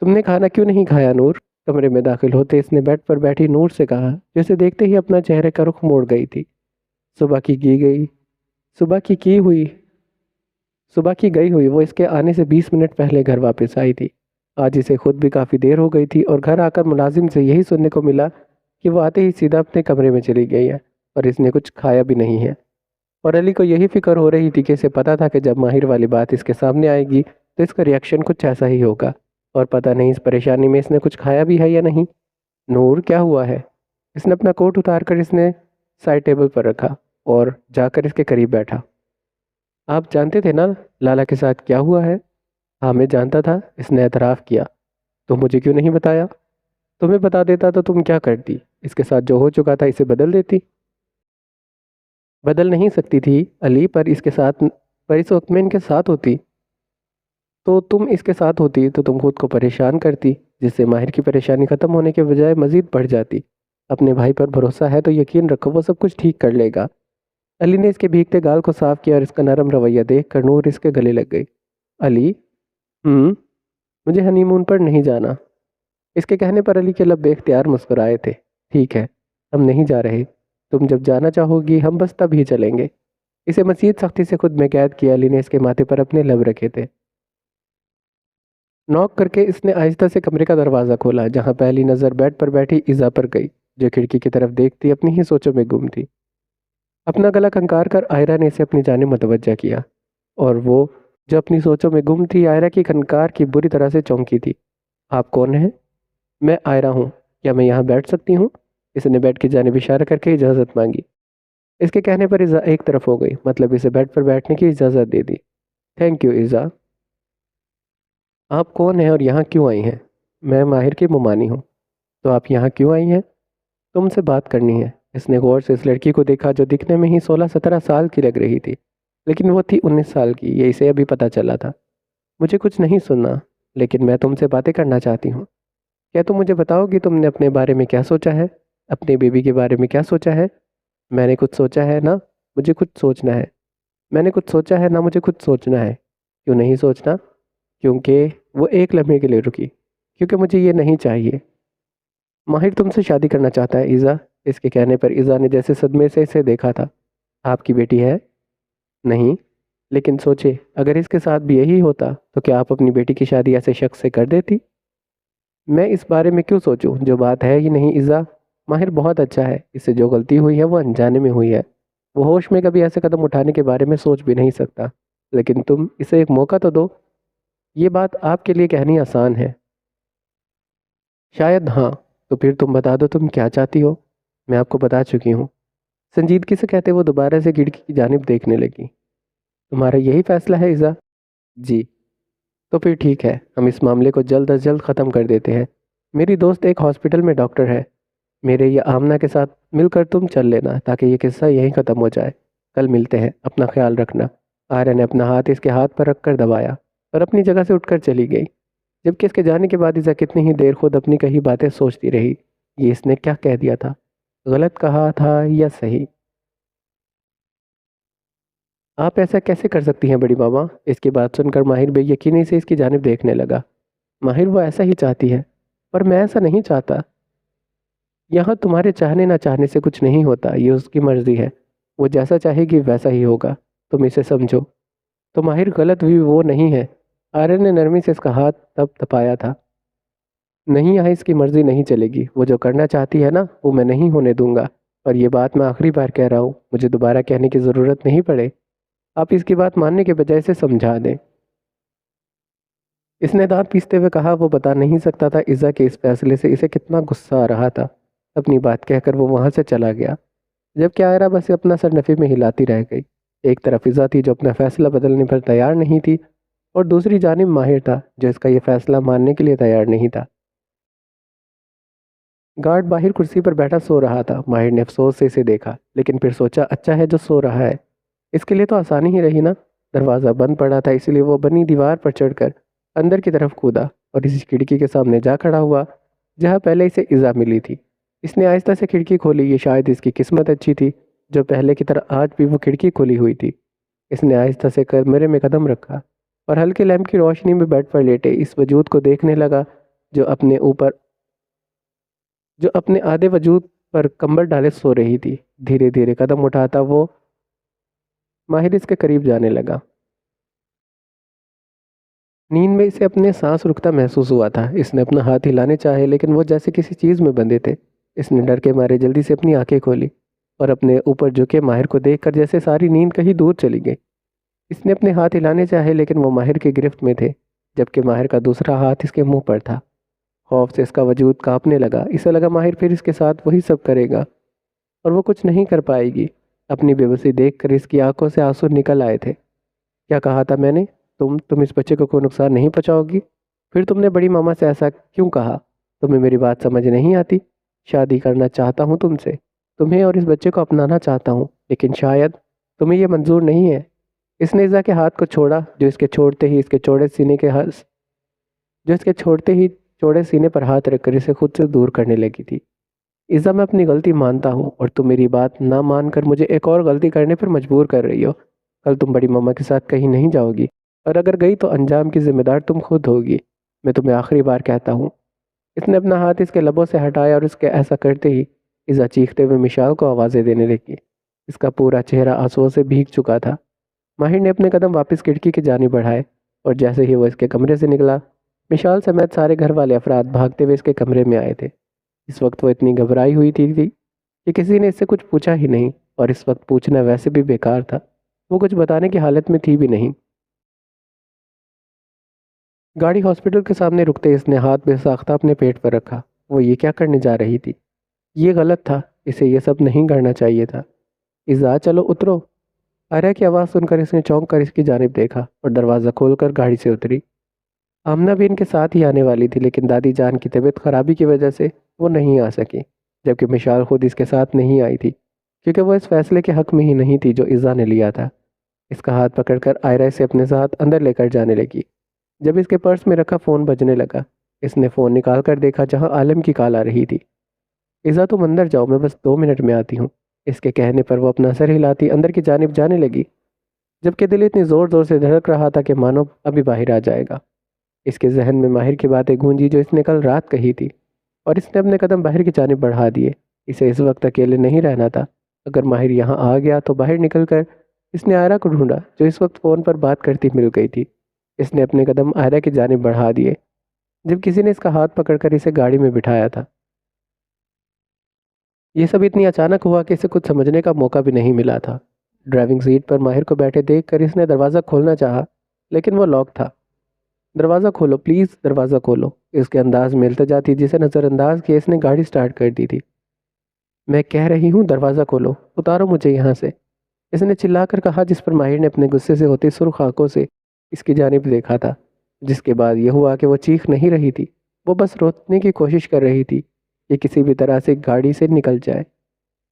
Speaker 1: تم نے کھانا کیوں نہیں کھایا نور؟ کمرے میں داخل ہوتے اس نے بیڈ پر بیٹھی نور سے کہا، جسے دیکھتے ہی اپنا چہرے کا رخ موڑ گئی تھی۔ صبح کی کی گئی صبح کی کی ہوئی صبح کی گئی ہوئی وہ اس کے آنے سے 20 منٹ پہلے گھر واپس آئی تھی۔ آج اسے خود بھی کافی دیر ہو گئی تھی اور گھر آ کر ملازم سے یہی سننے کو ملا کہ وہ آتے ہی سیدھا اپنے کمرے میں چلی گئی ہے اور اس نے کچھ کھایا بھی نہیں ہے۔ اور علی کو یہی فکر ہو رہی تھی کہ اسے پتا تھا کہ جب ماہر والی بات اس کے سامنے آئے گی تو اس کا ریاکشن کچھ ایسا ہی ہوگا، اور پتہ نہیں اس پریشانی میں اس نے کچھ کھایا بھی ہے یا نہیں۔ نور، کیا ہوا ہے؟ اس نے اپنا کوٹ اتار کر اس نے سائڈ ٹیبل پر رکھا اور جا کر اس کے قریب بیٹھا۔ آپ جانتے تھے نا لالا کے ساتھ کیا ہوا ہے؟ ہاں میں جانتا تھا، اس نے اعتراف کیا۔ تو مجھے کیوں نہیں بتایا؟ تمہیں بتا دیتا تو تم کیا کرتی؟ اس کے ساتھ جو ہو چکا تھا اسے بدل دیتی؟ بدل نہیں سکتی تھی علی، پر اس وقت میں ان کے ساتھ ہوتی تو تم اس کے ساتھ ہوتی تو تم خود کو پریشان کرتی، جس سے ماہر کی پریشانی ختم ہونے کے بجائے مزید بڑھ جاتی۔ اپنے بھائی پر بھروسہ ہے تو یقین رکھو وہ سب کچھ ٹھیک کر لے گا۔ علی نے اس کے بھیگتے گال کو صاف کیا اور اس کا نرم رویہ دیکھ کر نور اس کے گلے لگ گئی۔ علی، مجھے ہنی مون پر نہیں جانا۔ اس کے کہنے پر علی کے لب بے اختیار مسکرائے تھے۔ ٹھیک ہے، ہم نہیں جا رہے، تم جب جانا چاہو گی ہم بس تب ہی چلیں گے۔ اسے مزید سختی سے خود میں قید کیا علی نے اس کے ماتھے پر اپنے لب رکھے تھے۔ نوک کر کے اس نے آہستہ سے کمرے کا دروازہ کھولا، جہاں پہلی نظر بیڈ پر بیٹھی ایزا پر گئی، جو کھڑکی کی طرف دیکھتی اپنی ہی سوچوں میں گم تھی۔ اپنا گلا کھنکار کر آئرہ نے اسے اپنی جانب متوجہ کیا، اور وہ جو اپنی سوچوں میں گم تھی آئرہ کی کھنکار کی بری طرح سے چونکی تھی۔ آپ کون ہیں؟ میں آئرہ ہوں، کیا میں یہاں بیٹھ سکتی ہوں؟ اس نے بیڈ کی جانب اشارہ کر کے اجازت مانگی۔ اس کے کہنے پر ایزا ایک طرف ہو گئی، مطلب اسے بیڈ پر بیٹھنے کی اجازت دے دی۔ تھینک یو ایزا۔ آپ کون ہیں اور یہاں کیوں آئی ہیں؟ میں ماہر کی ممانی ہوں۔ تو آپ یہاں کیوں آئی ہیں؟ تم سے بات کرنی ہے۔ اس نے غور سے اس لڑکی کو دیکھا جو دکھنے میں ہی 16-17 سال کی لگ رہی تھی، لیکن وہ تھی 19 سال کی، یہ اسے ابھی پتہ چلا تھا۔ مجھے کچھ نہیں سننا، لیکن میں تم سے باتیں کرنا چاہتی ہوں۔ کیا تم مجھے بتاؤ گی تم نے اپنے بارے میں کیا سوچا ہے؟ اپنے بیبی کے بارے میں کیا سوچا ہے؟ میں نے کچھ سوچا ہے نا، مجھے کچھ سوچنا ہے۔ میں نے کچھ سوچا ہے نا، مجھے کچھ سوچنا ہے۔ کیوں نہیں سوچنا؟ کیونکہ وہ ایک لمحے کے لیے رکی، کیونکہ مجھے یہ نہیں چاہیے۔ ماہر تم سے شادی کرنا چاہتا ہے ایزا۔ اس کے کہنے پر ایزا نے جیسے صدمے سے اسے دیکھا تھا۔ آپ کی بیٹی ہے؟ نہیں، لیکن سوچے اگر اس کے ساتھ بھی یہی ہوتا تو کیا آپ اپنی بیٹی کی شادی ایسے شخص سے کر دیتی؟ میں اس بارے میں کیوں سوچوں؟ جو بات ہے ہی نہیں ایزا۔ ماہر بہت اچھا ہے، اس سے جو غلطی ہوئی ہے وہ انجانے میں ہوئی ہے۔ وہ ہوش میں کبھی ایسے قدم اٹھانے کے بارے میں سوچ بھی نہیں سکتا، لیکن تم اسے ایک موقع تو دو۔ یہ بات آپ کے لیے کہنی آسان ہے شاید، ہاں۔ تو پھر تم بتا دو تم کیا چاہتی ہو۔ میں آپ کو بتا چکی ہوں۔ سنجیدگی سے کہتے وہ دوبارہ سے کھڑکی کی جانب دیکھنے لگی۔ تمہارا یہی فیصلہ ہے ایزا؟ جی۔ تو پھر ٹھیک ہے، ہم اس معاملے کو جلد از جلد ختم کر دیتے ہیں۔ میری دوست ایک ہاسپٹل میں ڈاکٹر ہے، میرے یا آمنہ کے ساتھ مل کر تم چل لینا تاکہ یہ قصہ یہیں ختم ہو جائے۔ کل ملتے ہیں، اپنا خیال رکھنا۔ آریا نے اپنا ہاتھ اس کے ہاتھ پر رکھ کر دبایا اور اپنی جگہ سے اٹھ کر چلی گئی، جبکہ اس کے جانے کے بعد ایزا کتنی ہی دیر خود اپنی کہی باتیں سوچتی رہی۔ یہ اس نے کیا کہہ دیا تھا؟ غلط کہا تھا یا صحیح؟ آپ ایسا کیسے کر سکتی ہیں بڑی ماما؟ اس کی بات سن کر ماہر بے یقینی سے اس کی جانب دیکھنے لگا۔ ماہر وہ ایسا ہی چاہتی ہے، پر میں ایسا نہیں چاہتا۔ یہاں تمہارے چاہنے نہ چاہنے سے کچھ نہیں ہوتا، یہ اس کی مرضی ہے۔ وہ جیسا چاہے گی ویسا ہی ہوگا، تم اسے سمجھو۔ تو ماہر غلط بھی وہ نہیں ہے۔ آرین نے نرمی سے اس کا ہاتھ تپ تپایا تھا۔ نہیں، یہاں اس کی مرضی نہیں چلے گی۔ وہ جو کرنا چاہتی ہے نا وہ میں نہیں ہونے دوں گا، اور یہ بات میں آخری بار کہہ رہا ہوں، مجھے دوبارہ کہنے کی ضرورت نہیں پڑے۔ آپ اس کی بات ماننے کے بجائے اسے سمجھا دیں۔ اس نے دانت پیستے ہوئے کہا وہ بتا نہیں سکتا تھا ایزا کے اس فیصلے سے اسے کتنا غصہ آ رہا تھا۔ اپنی بات کہہ کر وہ وہاں سے چلا گیا، جبکہ آئرہ بس اپنا سر نفی میں ہلاتی رہ گئی۔ ایک طرف ایزا تھی جو اپنا فیصلہ بدلنے پر تیار نہیں تھی، اور دوسری جانب ماہر تھا جو اس کا یہ فیصلہ ماننے کے لیے تیار نہیں تھا۔ گارڈ باہر کرسی پر بیٹھا سو رہا تھا۔ ماہر نے افسوس سے اسے دیکھا، لیکن پھر سوچا اچھا ہے جو سو رہا ہے، اس کے لیے تو آسانی ہی رہی نا۔ دروازہ بند پڑا تھا، اس لیے وہ بنی دیوار پر چڑھ کر اندر کی طرف کودا اور اسی کھڑکی کے سامنے جا کھڑا ہوا جہاں پہلے اسے ایزا ملی تھی۔ اس نے آہستہ سے کھڑکی کھولی، یہ شاید اس کی قسمت اچھی تھی جو پہلے کی طرح آج بھی وہ کھڑکی کھولی ہوئی تھی۔ اس نے آہستہ سے کمرے میں قدم رکھا اور ہلکے لیمپ کی روشنی میں بیڈ پر لیٹے اس وجود کو دیکھنے لگا جو اپنے آدھے وجود پر کمبل ڈالے سو رہی تھی۔ دھیرے دھیرے قدم اٹھاتا وہ ماہر اس کے قریب جانے لگا۔ نیند میں اسے اپنے سانس رکتا محسوس ہوا تھا۔ اس نے اپنا ہاتھ ہلانے چاہے لیکن وہ جیسے کسی چیز میں بندھے تھے۔ اس نے ڈر کے مارے جلدی سے اپنی آنکھیں کھولی اور اپنے اوپر جھکے ماہر کو دیکھ کر جیسے ساری نیند کہیں دور چلی گئی۔ اس نے اپنے ہاتھ ہلانے چاہے لیکن وہ ماہر کی گرفت میں تھے، جبکہ ماہر کا دوسرا ہاتھ اس کے منہ پر تھا۔ خوف سے اس کا وجود کانپنے لگا۔ اسے لگا ماہر پھر اس کے ساتھ وہی سب کرے گا اور وہ کچھ نہیں کر پائے گی۔ اپنی بے بسی دیکھ کر اس کی آنکھوں سے آنسو نکل آئے تھے۔ کیا کہا تھا میں نے؟ تم اس بچے کو کوئی نقصان نہیں پہنچاؤ گی؟ پھر تم نے بڑی ماما سے ایسا کیوں کہا؟ تمہیں میری بات سمجھ نہیں آتی؟ شادی کرنا چاہتا ہوں تم سے، تمہیں اور اس بچے کو اپنانا چاہتا ہوں، لیکن شاید تمہیں یہ منظور نہیں ہے۔ اس نے ایزا کے ہاتھ کو چھوڑا جو اس کے چھوڑتے ہی چوڑے سینے پر ہاتھ رکھ کر اسے خود سے دور کرنے لگی تھی۔ ایزا میں اپنی غلطی مانتا ہوں اور تم میری بات نہ مان کر مجھے ایک اور غلطی کرنے پر مجبور کر رہی ہو۔ کل تم بڑی ماما کے ساتھ کہیں نہیں جاؤ گی، اور اگر گئی تو انجام کی ذمہ دار تم خود ہوگی۔ میں تمہیں آخری بار کہتا ہوں۔ اس نے اپنا ہاتھ اس کے لبوں سے ہٹایا اور اس کے ایسا کرتے ہی ایزا چیختے ہوئے مشال کو آوازیں دینے لگی۔ اس کا پورا چہرہ آنسوؤں سے بھیگ چکا تھا۔ ماہر نے اپنے قدم واپس کھڑکی کی جانب بڑھائے اور جیسے ہی وہ اس کے کمرے سے نکلا، مشال سمیت سارے گھر والے افراد بھاگتے ہوئے اس کے کمرے میں آئے تھے۔ اس وقت وہ اتنی گھبرائی ہوئی تھی کہ کسی نے اس سے کچھ پوچھا ہی نہیں، اور اس وقت پوچھنا ویسے بھی بیکار تھا، وہ کچھ بتانے کی حالت میں تھی بھی نہیں۔ گاڑی ہاسپٹل کے سامنے رکتے اس نے ہاتھ بے ساختہ اپنے پیٹ پر رکھا۔ وہ یہ کیا کرنے جا رہی تھی؟ یہ غلط تھا، اسے یہ سب نہیں کرنا چاہیے تھا۔ ایزا چلو اترو۔ آریہ کی آواز سن کر اس نے چونک کر اس کی جانب دیکھا اور دروازہ کھول کر گاڑی سے اتری۔ آمنہ بھی ان کے ساتھ ہی آنے والی تھی، لیکن دادی جان کی طبیعت خرابی کی وجہ سے وہ نہیں آ سکی، جبکہ مشال خود اس کے ساتھ نہیں آئی تھی کیونکہ وہ اس فیصلے کے حق میں ہی نہیں تھی جو ایزا نے لیا تھا۔ اس کا ہاتھ پکڑ کر آئرہ اسے اپنے ساتھ اندر لے کر جانے لگی۔ جب اس کے پرس میں رکھا فون بجنے لگا، اس نے فون نکال کر دیکھا جہاں عالم کی کال آ رہی تھی۔ ایزا تم اندر جاؤ، میں بس 2 منٹ میں آتی ہوں۔ اس کے کہنے پر وہ اپنا سر ہلاتی اندر کی جانب جانے لگی، جبکہ دل اتنی زور زور سے دھڑک رہا تھا کہ مانو ابھی باہر آ جائے گا۔ اس کے ذہن میں ماہر کی باتیں گونجی جو اس نے کل رات کہی تھی، اور اس نے اپنے قدم باہر کی جانب بڑھا دیے۔ اسے اس وقت اکیلے نہیں رہنا تھا۔ اگر ماہر یہاں آ گیا تو باہر نکل کر اس نے آئرہ کو ڈھونڈا جو اس وقت فون پر بات کرتی مل گئی تھی۔ اس نے اپنے قدم آئرہ کی جانب بڑھا دیے جب کسی نے اس کا ہاتھ پکڑ کر اسے گاڑی میں بٹھایا تھا۔ یہ سب اتنی اچانک ہوا کہ اسے کچھ سمجھنے کا موقع بھی نہیں ملا تھا۔ ڈرائیونگ سیٹ پر ماہر کو بیٹھے دیکھ کر اس نے دروازہ کھولنا چاہا، لیکن وہ لاک تھا۔ دروازہ کھولو پلیز، دروازہ کھولو، اس کے انداز میں التجا تھی جسے نظر انداز کیا اس نے گاڑی سٹارٹ کر دی تھی۔ میں کہہ رہی ہوں دروازہ کھولو، اتارو مجھے یہاں سے، اس نے چلا کر کہا، جس پر ماہر نے اپنے غصے سے ہوتی سرخ آنکھوں سے اس کی جانب دیکھا تھا۔ جس کے بعد یہ ہوا کہ وہ چیخ نہیں رہی تھی، وہ بس روکنے کی کوشش کر رہی تھی کہ کسی بھی طرح سے گاڑی سے نکل جائے۔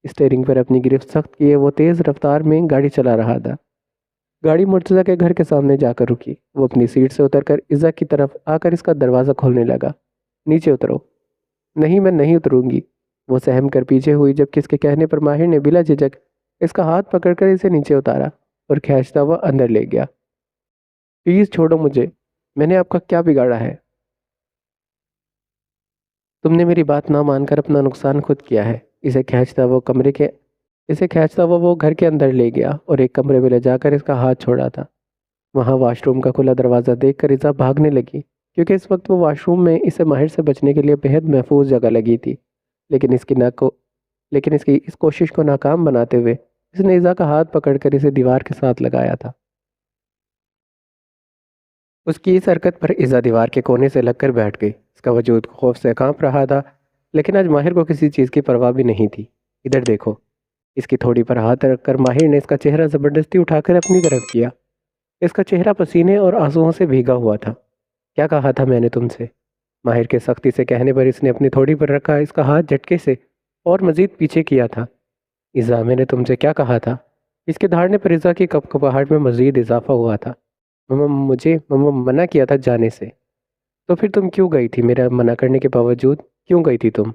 Speaker 1: اسٹیئرنگ پر اپنی گرفت سخت کیے وہ تیز رفتار میں گاڑی چلا رہا تھا۔ گاڑی مرتضیٰ کے گھر کے سامنے جا کر رکی۔ وہ اپنی سیٹ سے اتر کر ایزا کی طرف آ کر اس کا دروازہ کھولنے لگا۔ نیچے اترو۔ نہیں میں نہیں اتروں گی، وہ سہم کر پیچھے ہوئی، جبکہ اس کے کہنے پر ماہر نے بلا جھجک اس کا ہاتھ پکڑ کر اسے نیچے اتارا اور کھینچتا ہوا اندر لے گیا۔ پلیز چھوڑو مجھے، میں نے آپ کا کیا بگاڑا ہے؟ تم نے میری بات نہ مان کر اپنا نقصان خود کیا ہے۔ اسے کھینچتا ہوا وہ گھر کے اندر لے گیا اور ایک کمرے میں لے جا کر اس کا ہاتھ چھوڑا تھا۔ وہاں واش روم کا کھلا دروازہ دیکھ کر ایزا بھاگنے لگی، کیونکہ اس وقت وہ واش روم میں اسے ماہر سے بچنے کے لیے بہت محفوظ جگہ لگی تھی، لیکن اس کی اس کوشش کو ناکام بناتے ہوئے اس نے ایزا کا ہاتھ پکڑ کر اسے دیوار کے ساتھ لگایا تھا۔ اس کی اس حرکت پر ایزا دیوار کے کونے سے لگ کر بیٹھ گئی۔ اس کا وجود خوف سے کانپ رہا تھا، لیکن آج ماہر کو کسی چیز کی پرواہ بھی نہیں تھی۔ ادھر دیکھو۔ اس کی تھوڑی پر ہاتھ رکھ کر ماہر نے اس کا چہرہ زبردستی اٹھا کر اپنی طرف کیا۔ اس کا چہرہ پسینے اور آنسوؤں سے بھیگا ہوا تھا۔ کیا کہا تھا میں نے تم سے؟ ماہر کے سختی سے کہنے پر اس نے اپنی تھوڑی پر رکھا اس کا ہاتھ جھٹکے سے اور مزید پیچھے کیا تھا۔ ایزا، میں نے تم سے کیا کہا تھا؟ اس کے دھاڑنے پر ایزا کی کپکپاہٹ میں مزید اضافہ ہوا تھا۔ مجھے منع کیا تھا جانے سے۔ تو پھر تم کیوں گئی تھی؟ میرا منع کرنے کے باوجود کیوں گئی تھی تم؟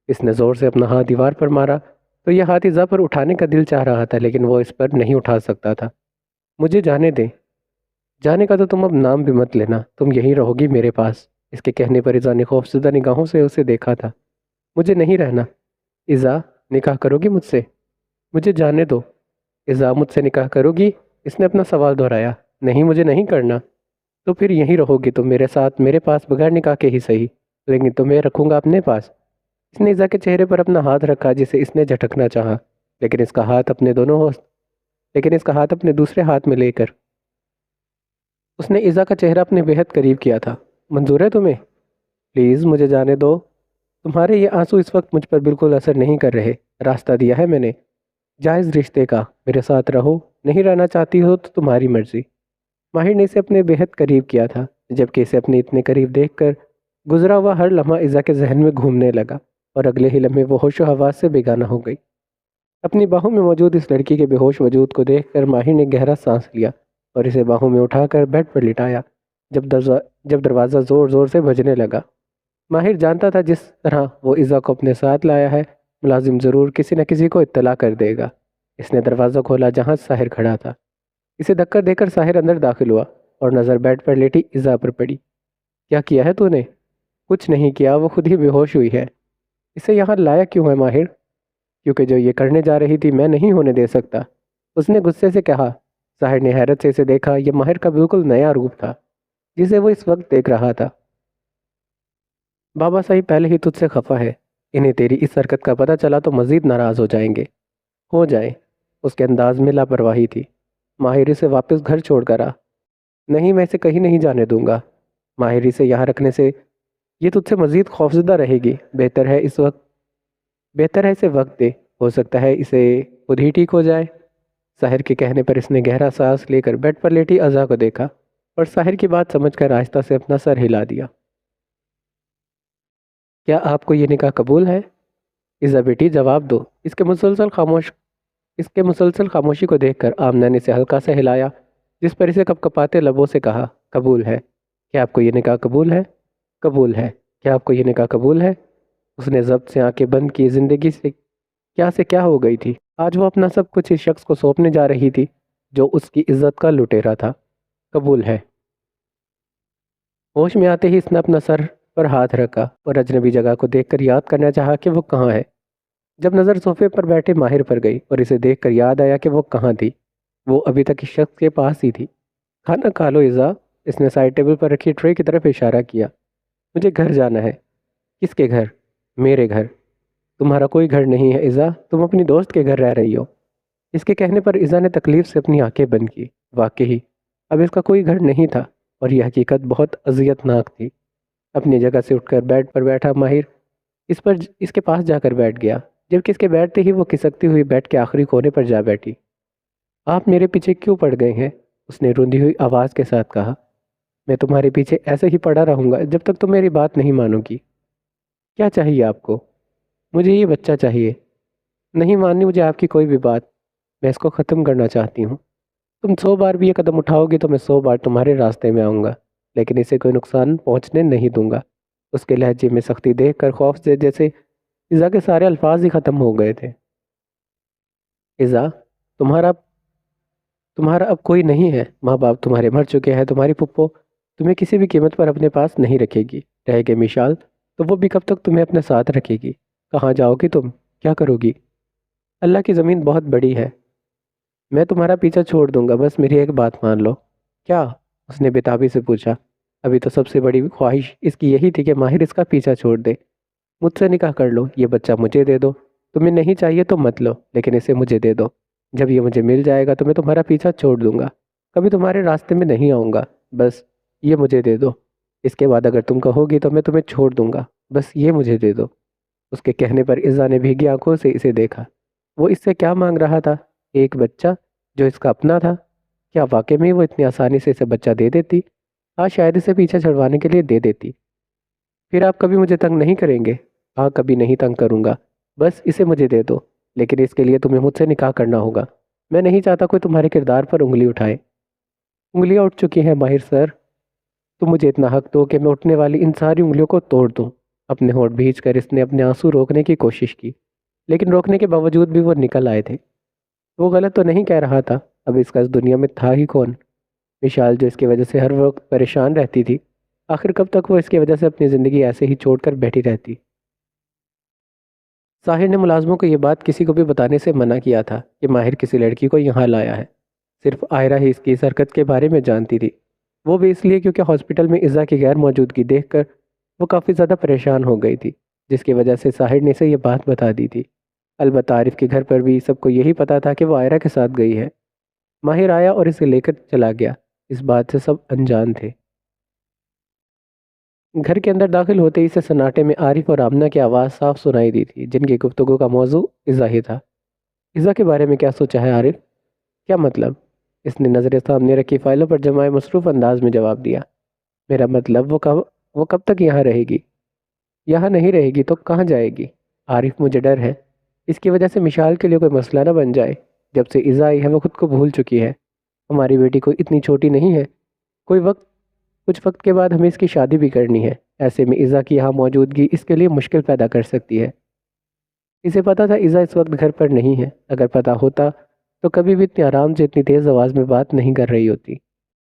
Speaker 1: اس نے زور سے اپنا ہاتھ دیوار پر مارا تو یہ ہاتھ ایزا پر اٹھانے کا دل چاہ رہا تھا، لیکن وہ اس پر نہیں اٹھا سکتا تھا۔ مجھے جانے دیں۔ جانے کا تو تم اب نام بھی مت لینا، تم یہیں رہو گی میرے پاس۔ اس کے کہنے پر ایزا نے خوفزدہ نگاہوں سے اسے دیکھا تھا۔ مجھے نہیں رہنا۔ ایزا، نکاح کرو گی مجھ سے؟ مجھے جانے دو۔ ایزا، مجھ سے نکاح کرو گی؟ اس نے اپنا سوال دہرایا۔ نہیں، مجھے نہیں کرنا۔ تو پھر یہیں رہو گی تم میرے ساتھ، میرے پاس، بغیر نکاح کے ہی صحیح، لیکن تمہیں رکھوں گا اپنے پاس۔ اس نے ایزا کے چہرے پر اپنا ہاتھ رکھا جسے اس نے جھٹکنا چاہا، لیکن اس کا ہاتھ اپنے دوسرے ہاتھ میں لے کر اس نے ایزا کا چہرہ اپنے بہت قریب کیا تھا۔ منظور ہے تمہیں؟ پلیز مجھے جانے دو۔ تمہارے یہ آنسو اس وقت مجھ پر بالکل اثر نہیں کر رہے۔ راستہ دیا ہے میں نے جائز رشتے کا، میرے ساتھ رہو، نہیں رہنا چاہتی ہو تو تمہاری مرضی۔ ماہر نے اسے اپنے بہت قریب کیا تھا، جبکہ اسے اپنے اتنے قریب دیکھ کر گزرا ہوا ہر لمحہ ایزا کے ذہن میں گھومنے لگا، اور اگلے ہی لمحے وہ ہوش و حواس سے بیگانہ ہو گئی۔ اپنی باہوں میں موجود اس لڑکی کے بے ہوش وجود کو دیکھ کر ماہر نے گہرا سانس لیا اور اسے باہوں میں اٹھا کر بیڈ پر لٹایا۔ جب دروازہ زور زور سے بجنے لگا، ماہر جانتا تھا جس طرح وہ ایزا کو اپنے ساتھ لایا ہے، ملازم ضرور کسی نہ کسی کو اطلاع کر دے گا۔ اس نے دروازہ کھولا جہاں ساحر کھڑا تھا۔ اسے دھکا دے کر ساحر اندر داخل ہوا اور نظر بیڈ پر لیٹی ایزا پر پڑی۔ کیا کیا ہے تو نے؟ کچھ نہیں کیا، وہ خود ہی بے ہوش ہوئی ہے۔ اسے یہاں لایا کیوں ہے ماہر؟ کیونکہ جو یہ کرنے جا رہی تھی میں نہیں ہونے دے سکتا، اس نے غصے سے کہا۔ ساحر نے حیرت سے اسے دیکھا۔ یہ ماہر کا بالکل نیا روپ تھا جسے وہ اس وقت دیکھ رہا تھا۔ بابا صاحب پہلے ہی تجھ سے خفا ہے، انہیں تیری اس حرکت کا پتہ چلا تو مزید ناراض ہو جائیں گے۔ ہو جائیں۔ اس کے انداز میں لاپرواہی تھی۔ ماہر اسے واپس گھر چھوڑ کر آ۔ نہیں، میں اسے کہیں نہیں جانے دوں گا۔ ماہر اسے یہاں رکھنے سے یہ تجھ سے مزید خوفزدہ رہے گی۔ بہتر ہے اسے وقت دے، ہو سکتا ہے اسے خود ہی ٹھیک ہو جائے۔ ساحر کے کہنے پر اس نے گہرا سانس لے کر بیڈ پر لیٹی ازا کو دیکھا اور ساحر کی بات سمجھ کر آہستہ سے اپنا سر ہلا دیا۔ کیا آپ کو یہ نکاح قبول ہے؟ ازا بیٹی جواب دو۔ اس کے مسلسل خاموشی کو دیکھ کر آمنہ نے اسے ہلکا سا ہلایا، جس پر اسے کپکپاتے لبوں سے کہا، قبول ہے۔ کیا آپ کو یہ نکاح قبول ہے؟ قبول ہے۔ کیا آپ کو یہ نکاح قبول ہے؟ اس نے ضبط سے آنکھیں بند کی۔ زندگی سے کیا ہو گئی تھی؟ آج وہ اپنا سب کچھ اس شخص کو سونپنے جا رہی تھی جو اس کی عزت کا لٹیرا تھا۔ قبول ہے۔ ہوش میں آتے ہی اس نے اپنا سر پر ہاتھ رکھا اور اجنبی جگہ کو دیکھ کر یاد کرنا چاہا کہ وہ کہاں ہے۔ جب نظر صوفے پر بیٹھے ماہر پر گئی اور اسے دیکھ کر یاد آیا کہ وہ کہاں تھی، وہ ابھی تک اس شخص کے پاس ہی تھی۔ کھانا کھا لو ایزا، اس نے سائڈ ٹیبل پر رکھی ٹرے کی طرف اشارہ کیا۔ مجھے گھر جانا ہے۔ کس کے گھر؟ میرے گھر۔ تمہارا کوئی گھر نہیں ہے ایزا، تم اپنی دوست کے گھر رہ رہی ہو۔ اس کے کہنے پر ایزا نے تکلیف سے اپنی آنکھیں بند کی۔ واقعی اب اس کا کوئی گھر نہیں تھا، اور یہ حقیقت بہت اذیت ناک تھی۔ اپنی جگہ سے اٹھ کر بیڈ پر بیٹھا ماہر اس کے پاس جا کر بیٹھ گیا، جبکہ اس کے بیٹھتے ہی وہ کھسکتی ہوئی بیڈ کے آخری کونے پر جا بیٹھی۔ آپ میرے پیچھے کیوں پڑ گئے ہیں؟ اس نے روندی ہوئی آواز کے ساتھ کہا۔ میں تمہارے پیچھے ایسے ہی پڑا رہوں گا جب تک تم میری بات نہیں مانو گی۔ کیا چاہیے آپ کو؟ مجھے یہ بچہ چاہیے۔ نہیں ماننی مجھے آپ کی کوئی بھی بات، میں اس کو ختم کرنا چاہتی ہوں۔ تم 100 بار بھی یہ قدم اٹھاؤ گی تو میں 100 بار تمہارے راستے میں آؤں گا، لیکن اسے کوئی نقصان پہنچنے نہیں دوں گا۔ اس کے لہجے میں سختی دیکھ کر خوف سے جیسے ایزا کے سارے الفاظ ہی ختم ہو گئے تھے۔ ایزا، تمہارا اب کوئی نہیں ہے، ماں باپ تمہارے مر چکے ہیں، تمہاری پھپھو تمہیں کسی بھی قیمت پر اپنے پاس نہیں رکھے گی، رہے گے میشال تو وہ بھی کب تک تمہیں اپنے ساتھ رکھے گی؟ کہاں جاؤ گی تم؟ کیا کرو گی؟ اللہ کی زمین بہت بڑی ہے، میں تمہارا پیچھا چھوڑ دوں گا، بس میری ایک بات مان لو۔ کیا؟ اس نے بےتابی سے پوچھا۔ ابھی تو سب سے بڑی خواہش اس کی یہی تھی کہ ماہر اس کا پیچھا چھوڑ دے۔ مجھ سے نکاح کر لو، یہ بچہ مجھے دے دو، تمہیں نہیں چاہیے تو مت لو، لیکن اسے مجھے دے دو۔ جب یہ مجھے مل جائے گا تو میں تمہارا پیچھا چھوڑ دوں گا، کبھی تمہارے راستے میں نہیں آؤں گا، بس یہ مجھے دے دو، اس کے بعد اگر تم کہو گی تو میں تمہیں چھوڑ دوں گا، بس یہ مجھے دے دو۔ اس کے کہنے پر عزا نے بھیگی آنکھوں سے اسے دیکھا۔ وہ اس سے کیا مانگ رہا تھا؟ ایک بچہ جو اس کا اپنا تھا؟ کیا واقعی میں وہ اتنی آسانی سے اسے بچہ دے دیتی؟ آج شاید اسے پیچھے چھڑوانے کے لیے دے دیتی۔ پھر آپ کبھی مجھے تنگ نہیں کریں گے؟ ہاں، کبھی نہیں تنگ کروں گا، بس اسے مجھے دے دو، لیکن اس کے لیے تمہیں مجھ سے نکاح کرنا ہوگا۔ میں نہیں چاہتا کوئی تمہارے کردار پر انگلی اٹھائے۔ انگلیاں اٹھ چکی ہیں ماہر سر، تم مجھے اتنا حق دو کہ میں اٹھنے والی ان ساری انگلیوں کو توڑ دوں۔ اپنے ہونٹ بھینچ کر اس نے اپنے آنسو روکنے کی کوشش کی، لیکن روکنے کے باوجود بھی وہ نکل آئے تھے۔ وہ غلط تو نہیں کہہ رہا تھا، اب اس کا اس دنیا میں تھا ہی کون؟ وشال جو اس کی وجہ سے ہر وقت پریشان رہتی تھی، آخر کب تک وہ اس کی وجہ سے اپنی زندگی ایسے ہی چھوڑ کر بیٹھی رہتی؟ ساحر نے ملازموں کو یہ بات کسی کو بھی بتانے سے منع کیا تھا کہ ماہر کسی لڑکی کو یہاں لایا ہے۔ صرف آئرہ ہی اس کی اس حرکت کے بارے میں جانتی تھی، وہ بھی اس لیے کیونکہ ہاسپٹل میں عزا کی غیر موجودگی دیکھ کر وہ کافی زیادہ پریشان ہو گئی تھی، جس کی وجہ سے ساحر نے اسے یہ بات بتا دی تھی۔ البتہ عارف کے گھر پر بھی سب کو یہی پتا تھا کہ وہ آئرہ کے ساتھ گئی ہے۔ ماہر آیا اور اسے لے کر چلا گیا، اس بات سے سب انجان تھے۔ گھر کے اندر داخل ہوتے ہی سے سناٹے میں عارف اور آمنہ کی آواز صاف سنائی دی تھی، جن کی گفتگو کا موضوع عزا ہی تھا۔ عزا کے بارے میں کیا سوچا ہے عارف؟ کیا مطلب؟ اس نے نظریں سامنے رکھی فائلوں پر جمائے مصروف انداز میں جواب دیا۔ میرا مطلب وہ کب تک یہاں رہے گی؟ یہاں نہیں رہے گی تو کہاں جائے گی؟ عارف، مجھے ڈر ہے اس کی وجہ سے مشال کے لیے کوئی مسئلہ نہ بن جائے۔ جب سے عزا آئی ہے وہ خود کو بھول چکی ہے۔ ہماری بیٹی کوئی اتنی چھوٹی نہیں ہے، کچھ وقت کے بعد ہمیں اس کی شادی بھی کرنی ہے۔ ایسے میں عزا کی یہاں موجودگی اس کے لیے مشکل پیدا کر سکتی ہے۔ اسے پتا تھا عزا اس وقت گھر پر نہیں ہے، اگر پتا ہوتا تو کبھی بھی اتنی آرام سے اتنی تیز آواز میں بات نہیں کر رہی ہوتی۔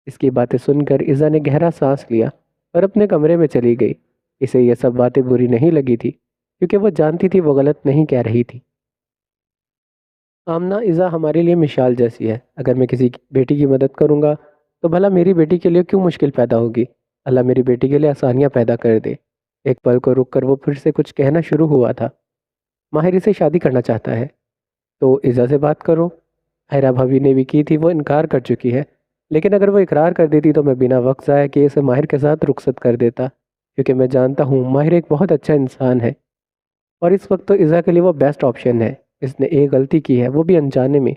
Speaker 1: اس کی باتیں سن کر عزا نے گہرا سانس لیا اور اپنے کمرے میں چلی گئی۔ اسے یہ سب باتیں بری نہیں لگی تھی، کیونکہ وہ جانتی تھی وہ غلط نہیں کہہ رہی تھی۔ آمنہ، عزا ہمارے لیے مثال جیسی ہے۔ اگر میں کسی بیٹی کی مدد کروں گا تو بھلا میری بیٹی کے لیے کیوں مشکل پیدا ہوگی؟ اللہ میری بیٹی کے لیے آسانیاں پیدا کر دے۔ ایک پل کو رک کر وہ پھر سے کچھ کہنا شروع ہوا تھا۔ ماہر اسے شادی کرنا چاہتا ہے تو عزا سے بات کرو۔ حیرہ بھابی نے بھی کی تھی، وہ انکار کر چکی ہے، لیکن اگر وہ اقرار کر دیتی تو میں بنا وقت ضائع کیے اسے ماہر کے ساتھ رخصت کر دیتا، کیونکہ میں جانتا ہوں ماہر ایک بہت اچھا انسان ہے، اور اس وقت تو عزا کے لیے وہ بیسٹ آپشن ہے۔ اس نے ایک غلطی کی ہے، وہ بھی انجانے میں،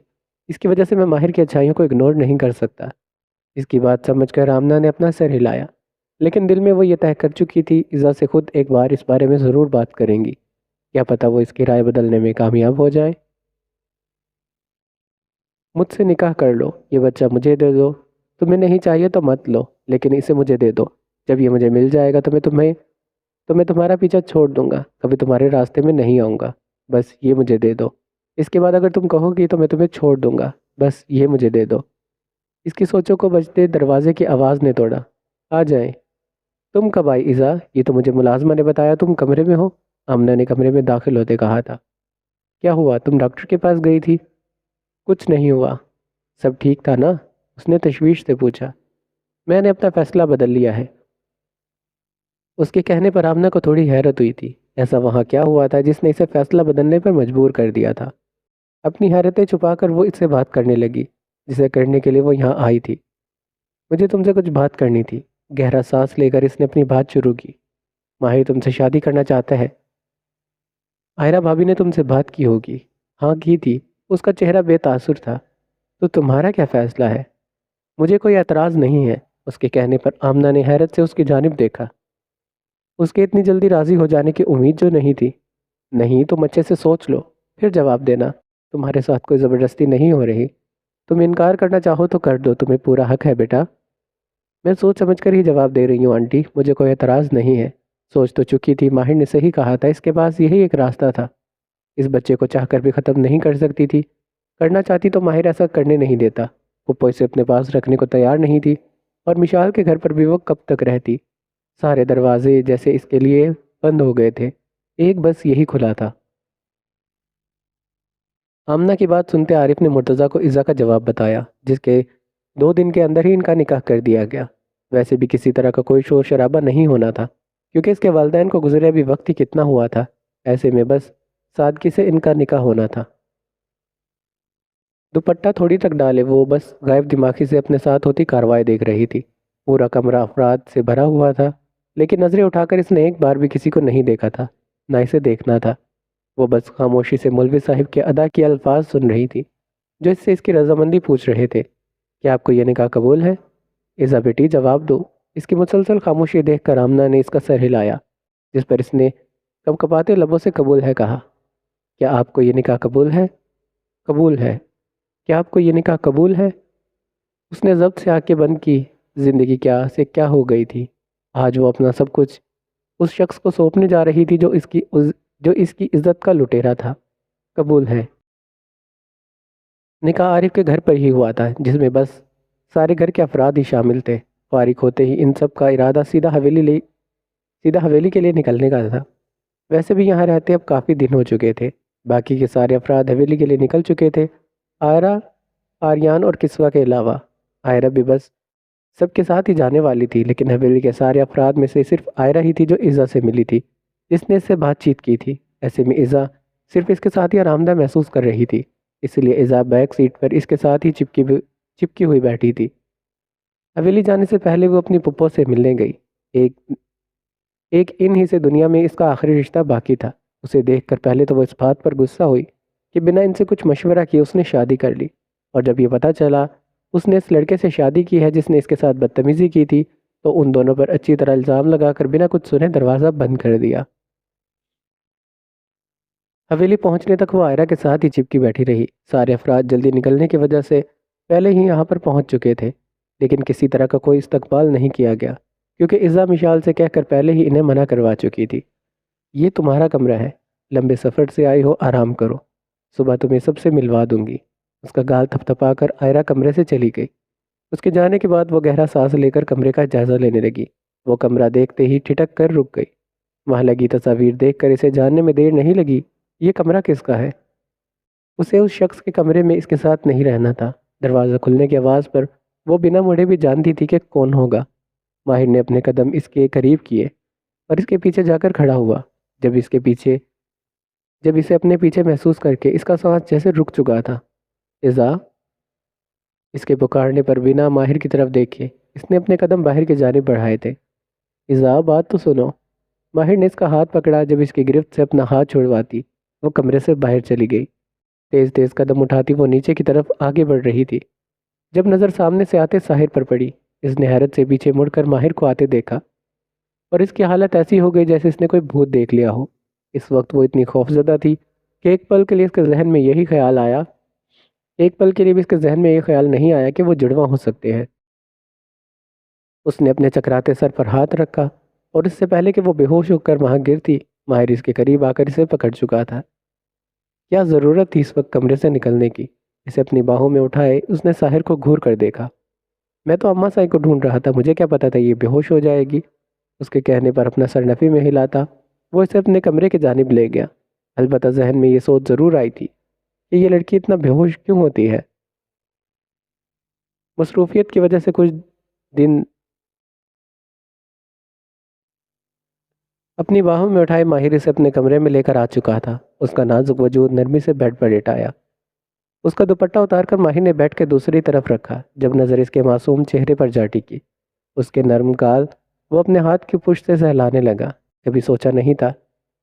Speaker 1: اس کی وجہ سے میں ماہر کی اچھائیوں کو اگنور نہیں کر سکتا۔ اس کی بات سمجھ کر آمنہ نے اپنا سر ہلایا، لیکن دل میں وہ یہ طے کر چکی تھی عزا سے خود ایک بار اس بارے میں ضرور بات کریں گی، کیا پتہ وہ اس کی رائے بدلنے میں کامیاب ہو جائے۔ مجھ سے نکاح کر لو، یہ بچہ مجھے دے دو، تمہیں نہیں چاہیے تو مت لو، لیکن اسے مجھے دے دو۔ جب یہ مجھے مل جائے گا تو میں تمہارا پیچھا چھوڑ دوں گا، کبھی تمہارے راستے میں نہیں آؤں گا، بس یہ مجھے دے دو۔ اس کے بعد اگر تم کہو گی تو میں تمہیں چھوڑ دوں گا، بس یہ مجھے دے دو۔ اس کی سوچوں کو بجتے دروازے کی آواز نے توڑا۔ آ جائیں۔ تم کب آئی عزا؟ یہ تو مجھے ملازمہ نے بتایا تم کمرے میں ہو۔ آمنہ نے کمرے میں داخل ہوتے کہا تھا۔ کیا ہوا، تم ڈاکٹر کے پاس گئی تھی؟ کچھ نہیں ہوا، سب ٹھیک تھا نا؟ اس نے تشویش سے پوچھا۔ میں نے اپنا فیصلہ بدل لیا ہے۔ اس کے کہنے پر آمنہ کو تھوڑی حیرت ہوئی تھی، ایسا وہاں کیا ہوا تھا جس نے اسے فیصلہ بدلنے پر مجبور کر دیا تھا؟ اپنی حیرتیں چھپا کر وہ اس سے بات کرنے لگی جسے کرنے کے لیے وہ یہاں آئی تھی۔ مجھے تم سے کچھ بات کرنی تھی۔ گہرا سانس لے کر اس نے اپنی بات شروع کی۔ ماہر تم سے شادی کرنا چاہتا ہے۔ آئرہ بھابی نے تم سے بات کی ہوگی؟ ہاں کی تھی، اس کا چہرہ بے تاثر تھا۔ تو تمہارا کیا فیصلہ ہے؟ مجھے کوئی اعتراض نہیں ہے۔ اس کے کہنے پر آمنہ نے حیرت سے اس کی جانب دیکھا۔ اس کے اتنی جلدی راضی ہو جانے کی امید جو نہیں تھی۔ نہیں، تم اچھے سے سوچ لو پھر جواب دینا۔ تمہارے ساتھ کوئی زبردستی نہیں ہو رہی، تم انکار کرنا چاہو تو کر دو، تمہیں پورا حق ہے بیٹا۔ میں سوچ سمجھ کر ہی جواب دے رہی ہوں آنٹی، مجھے کوئی اعتراض نہیں ہے۔ سوچ تو چکی تھی، ماہر نے صحیح کہا تھا، اس کے پاس یہی ایک راستہ تھا۔ اس بچے کو چاہ کر بھی ختم نہیں کر سکتی تھی، کرنا چاہتی تو ماہر ایسا کرنے نہیں دیتا۔ پپو اسے اپنے پاس رکھنے کو تیار نہیں تھی، اور مشال کے گھر پر بھی وہ کب تک رہتی؟ سارے دروازے جیسے اس کے لیے بند ہو گئے تھے، ایک بس یہی کھلا تھا۔ آمنہ کی بات سنتے عارف نے مرتضیٰ کو عزا کا جواب بتایا، جس کے 2 دن کے اندر ہی ان کا نکاح کر دیا گیا۔ ویسے بھی کسی طرح کا کوئی شور شرابہ نہیں ہونا تھا، کیونکہ اس کے والدین کو گزرے ابھی وقت ہی کتنا ہوا تھا۔ ایسے میں بس سادگی سے ان کا نکاح ہونا تھا۔ دوپٹہ تھوڑی تک ڈالے وہ بس غائب دماغی سے اپنے ساتھ ہوتی کاروائی دیکھ رہی تھی۔ پورا کمرہ افراد سے بھرا ہوا تھا، لیکن نظریں اٹھا کر اس نے ایک بار بھی کسی کو نہیں دیکھا تھا، نہ اسے دیکھنا تھا۔ وہ بس خاموشی سے مولوی صاحب کے ادا کیے الفاظ سن رہی تھی، جو اس سے اس کی رضامندی پوچھ رہے تھے۔ کیا آپ کو یہ نکاح قبول ہے؟ ایزا بیٹی جواب دو۔ اس کی مسلسل خاموشی دیکھ کر آمنہ نے اس کا سر ہلایا، جس پر اس نے کب کپاتے لبوں سے قبول ہے کہا۔ کیا آپ کو یہ نکاح قبول ہے؟ قبول ہے۔ کیا آپ کو یہ نکاح قبول ہے؟ اس نے ضبط سے آنکھیں بند کی۔ زندگی کیا سے کیا ہو گئی تھی؟ آج وہ اپنا سب کچھ اس شخص کو سونپنے جا رہی تھی جو اس کی عزت کا لٹیرا تھا۔ قبول ہے۔ نکاح عارف کے گھر پر ہی ہوا تھا، جس میں بس سارے گھر کے افراد ہی شامل تھے۔ فارغ ہوتے ہی ان سب کا ارادہ سیدھا حویلی کے لیے نکلنے کا تھا۔ ویسے بھی یہاں رہتے اب کافی دن ہو چکے تھے۔ باقی کے سارے افراد حویلی کے لیے نکل چکے تھے، آئرہ، آریان اور کسوہ کے علاوہ۔ آئرہ بھی بس سب کے ساتھ ہی جانے والی تھی، لیکن حویلی کے سارے افراد میں سے صرف آئرہ ہی تھی جو ایزا سے ملی تھی، جس نے اس سے بات چیت کی تھی۔ ایسے میں ایزا صرف اس کے ساتھ ہی آرام دہ محسوس کر رہی تھی، اس لیے ایزا بیک سیٹ پر اس کے ساتھ ہی چپکی ہوئی بیٹھی تھی۔ حویلی جانے سے پہلے وہ اپنی پھپھو سے ملنے گئی۔ ایک ان ہی سے دنیا میں اس کا آخری رشتہ باقی تھا۔ اسے دیکھ کر پہلے تو وہ اس بات پر غصہ ہوئی کہ بنا ان سے کچھ مشورہ کیے اس نے شادی کر لی، اور جب یہ پتہ چلا اس نے اس لڑکے سے شادی کی ہے جس نے اس کے ساتھ بدتمیزی کی تھی، تو ان دونوں پر اچھی طرح الزام لگا کر بنا کچھ سنے دروازہ بند کر دیا۔ حویلی پہنچنے تک وہ آئرہ کے ساتھ ہی چپکی بیٹھی رہی۔ سارے افراد جلدی نکلنے کی وجہ سے پہلے ہی یہاں پر پہنچ چکے تھے، لیکن کسی طرح کا کوئی استقبال نہیں کیا گیا، کیونکہ ایزا مشال سے کہہ کر پہلے ہی انہیں منع کروا چکی تھی۔ یہ تمہارا کمرہ ہے، لمبے سفر سے آئی ہو، آرام کرو، صبح تمہیں سب سے ملوا دوں گی۔ اس کا گال تھپتھپا کر آئرہ کمرے سے چلی گئی۔ اس کے جانے کے بعد وہ گہرا سانس لے کر کمرے کا جائزہ لینے لگی۔ وہ کمرہ دیکھتے ہی ٹھٹک کر رک گئی۔ وہاں لگی تصاویر دیکھ کر اسے جاننے میں دیر نہیں لگی، یہ کمرہ کس کا ہے؟ اسے اس شخص کے کمرے میں اس کے ساتھ نہیں رہنا تھا۔ دروازہ کھلنے کی آواز پر وہ بنا مڑے بھی جانتی تھی کہ کون ہوگا۔ ماہر نے اپنے قدم اس کے قریب کیے اور اس کے پیچھے جا کر کھڑا ہوا۔ جب اسے اپنے پیچھے محسوس کر کے اس کا سانس جیسے رک چکا تھا۔ ایزا، اس کے پکارنے پر بنا ماہر کی طرف دیکھے اس نے اپنے قدم باہر کی جانب بڑھائے تھے۔ ایزا، بات تو سنو۔ ماہر نے اس کا ہاتھ پکڑا۔ جب اس کی گرفت سے اپنا ہاتھ چھڑواتی وہ کمرے سے باہر چلی گئی۔ تیز تیز قدم اٹھاتی وہ نیچے کی طرف آگے بڑھ رہی تھی، جب نظر سامنے سے آتے ساحر پر پڑی۔ اس نے حیرت سے پیچھے مڑ کر ماہر کو آتے دیکھا، اور اس کی حالت ایسی ہو گئی جیسے اس نے کوئی بھوت دیکھ لیا ہو۔ اس وقت وہ اتنی خوفزدہ تھی کہ ایک پل کے لیے بھی اس کے ذہن میں یہ خیال نہیں آیا کہ وہ جڑواں ہو سکتے ہیں۔ اس نے اپنے چکراتے سر پر ہاتھ رکھا، اور اس سے پہلے کہ وہ بے ہوش ہو کر وہاں گرتی، ماہر اس کے قریب آ کر اسے پکڑ چکا تھا۔ کیا ضرورت تھی اس وقت کمرے سے نکلنے کی؟ اسے اپنی باہوں میں اٹھائے اس نے ساحر کو گھور کر دیکھا۔ میں تو اماں سائی کو ڈھونڈ رہا تھا، مجھے کیا پتا تھا یہ بے ہوش ہو جائے گی۔ اس کے کہنے پر اپنا سر نفی میں ہلاتا وہ اسے اپنے کمرے کی جانب لے گیا۔ البتہ ذہن میں یہ سوچ ضرور آئی تھی کہ یہ لڑکی اتنا بے ہوش کیوں ہوتی ہے۔ مصروفیت کی وجہ سے کچھ دن اپنی باہوں میں اٹھائے ماہر اسے اپنے کمرے میں لے کر آ چکا تھا۔ اس کا نازک وجود نرمی سے بیڈ پر لیٹایا۔ اس کا دوپٹہ اتار کر ماہر نے بیڈ کے دوسری طرف رکھا۔ جب نظر اس کے معصوم چہرے پر جا ٹکی، اس کے نرم گال وہ اپنے ہاتھ کی پشت سے سہلانے لگا۔ کبھی سوچا نہیں تھا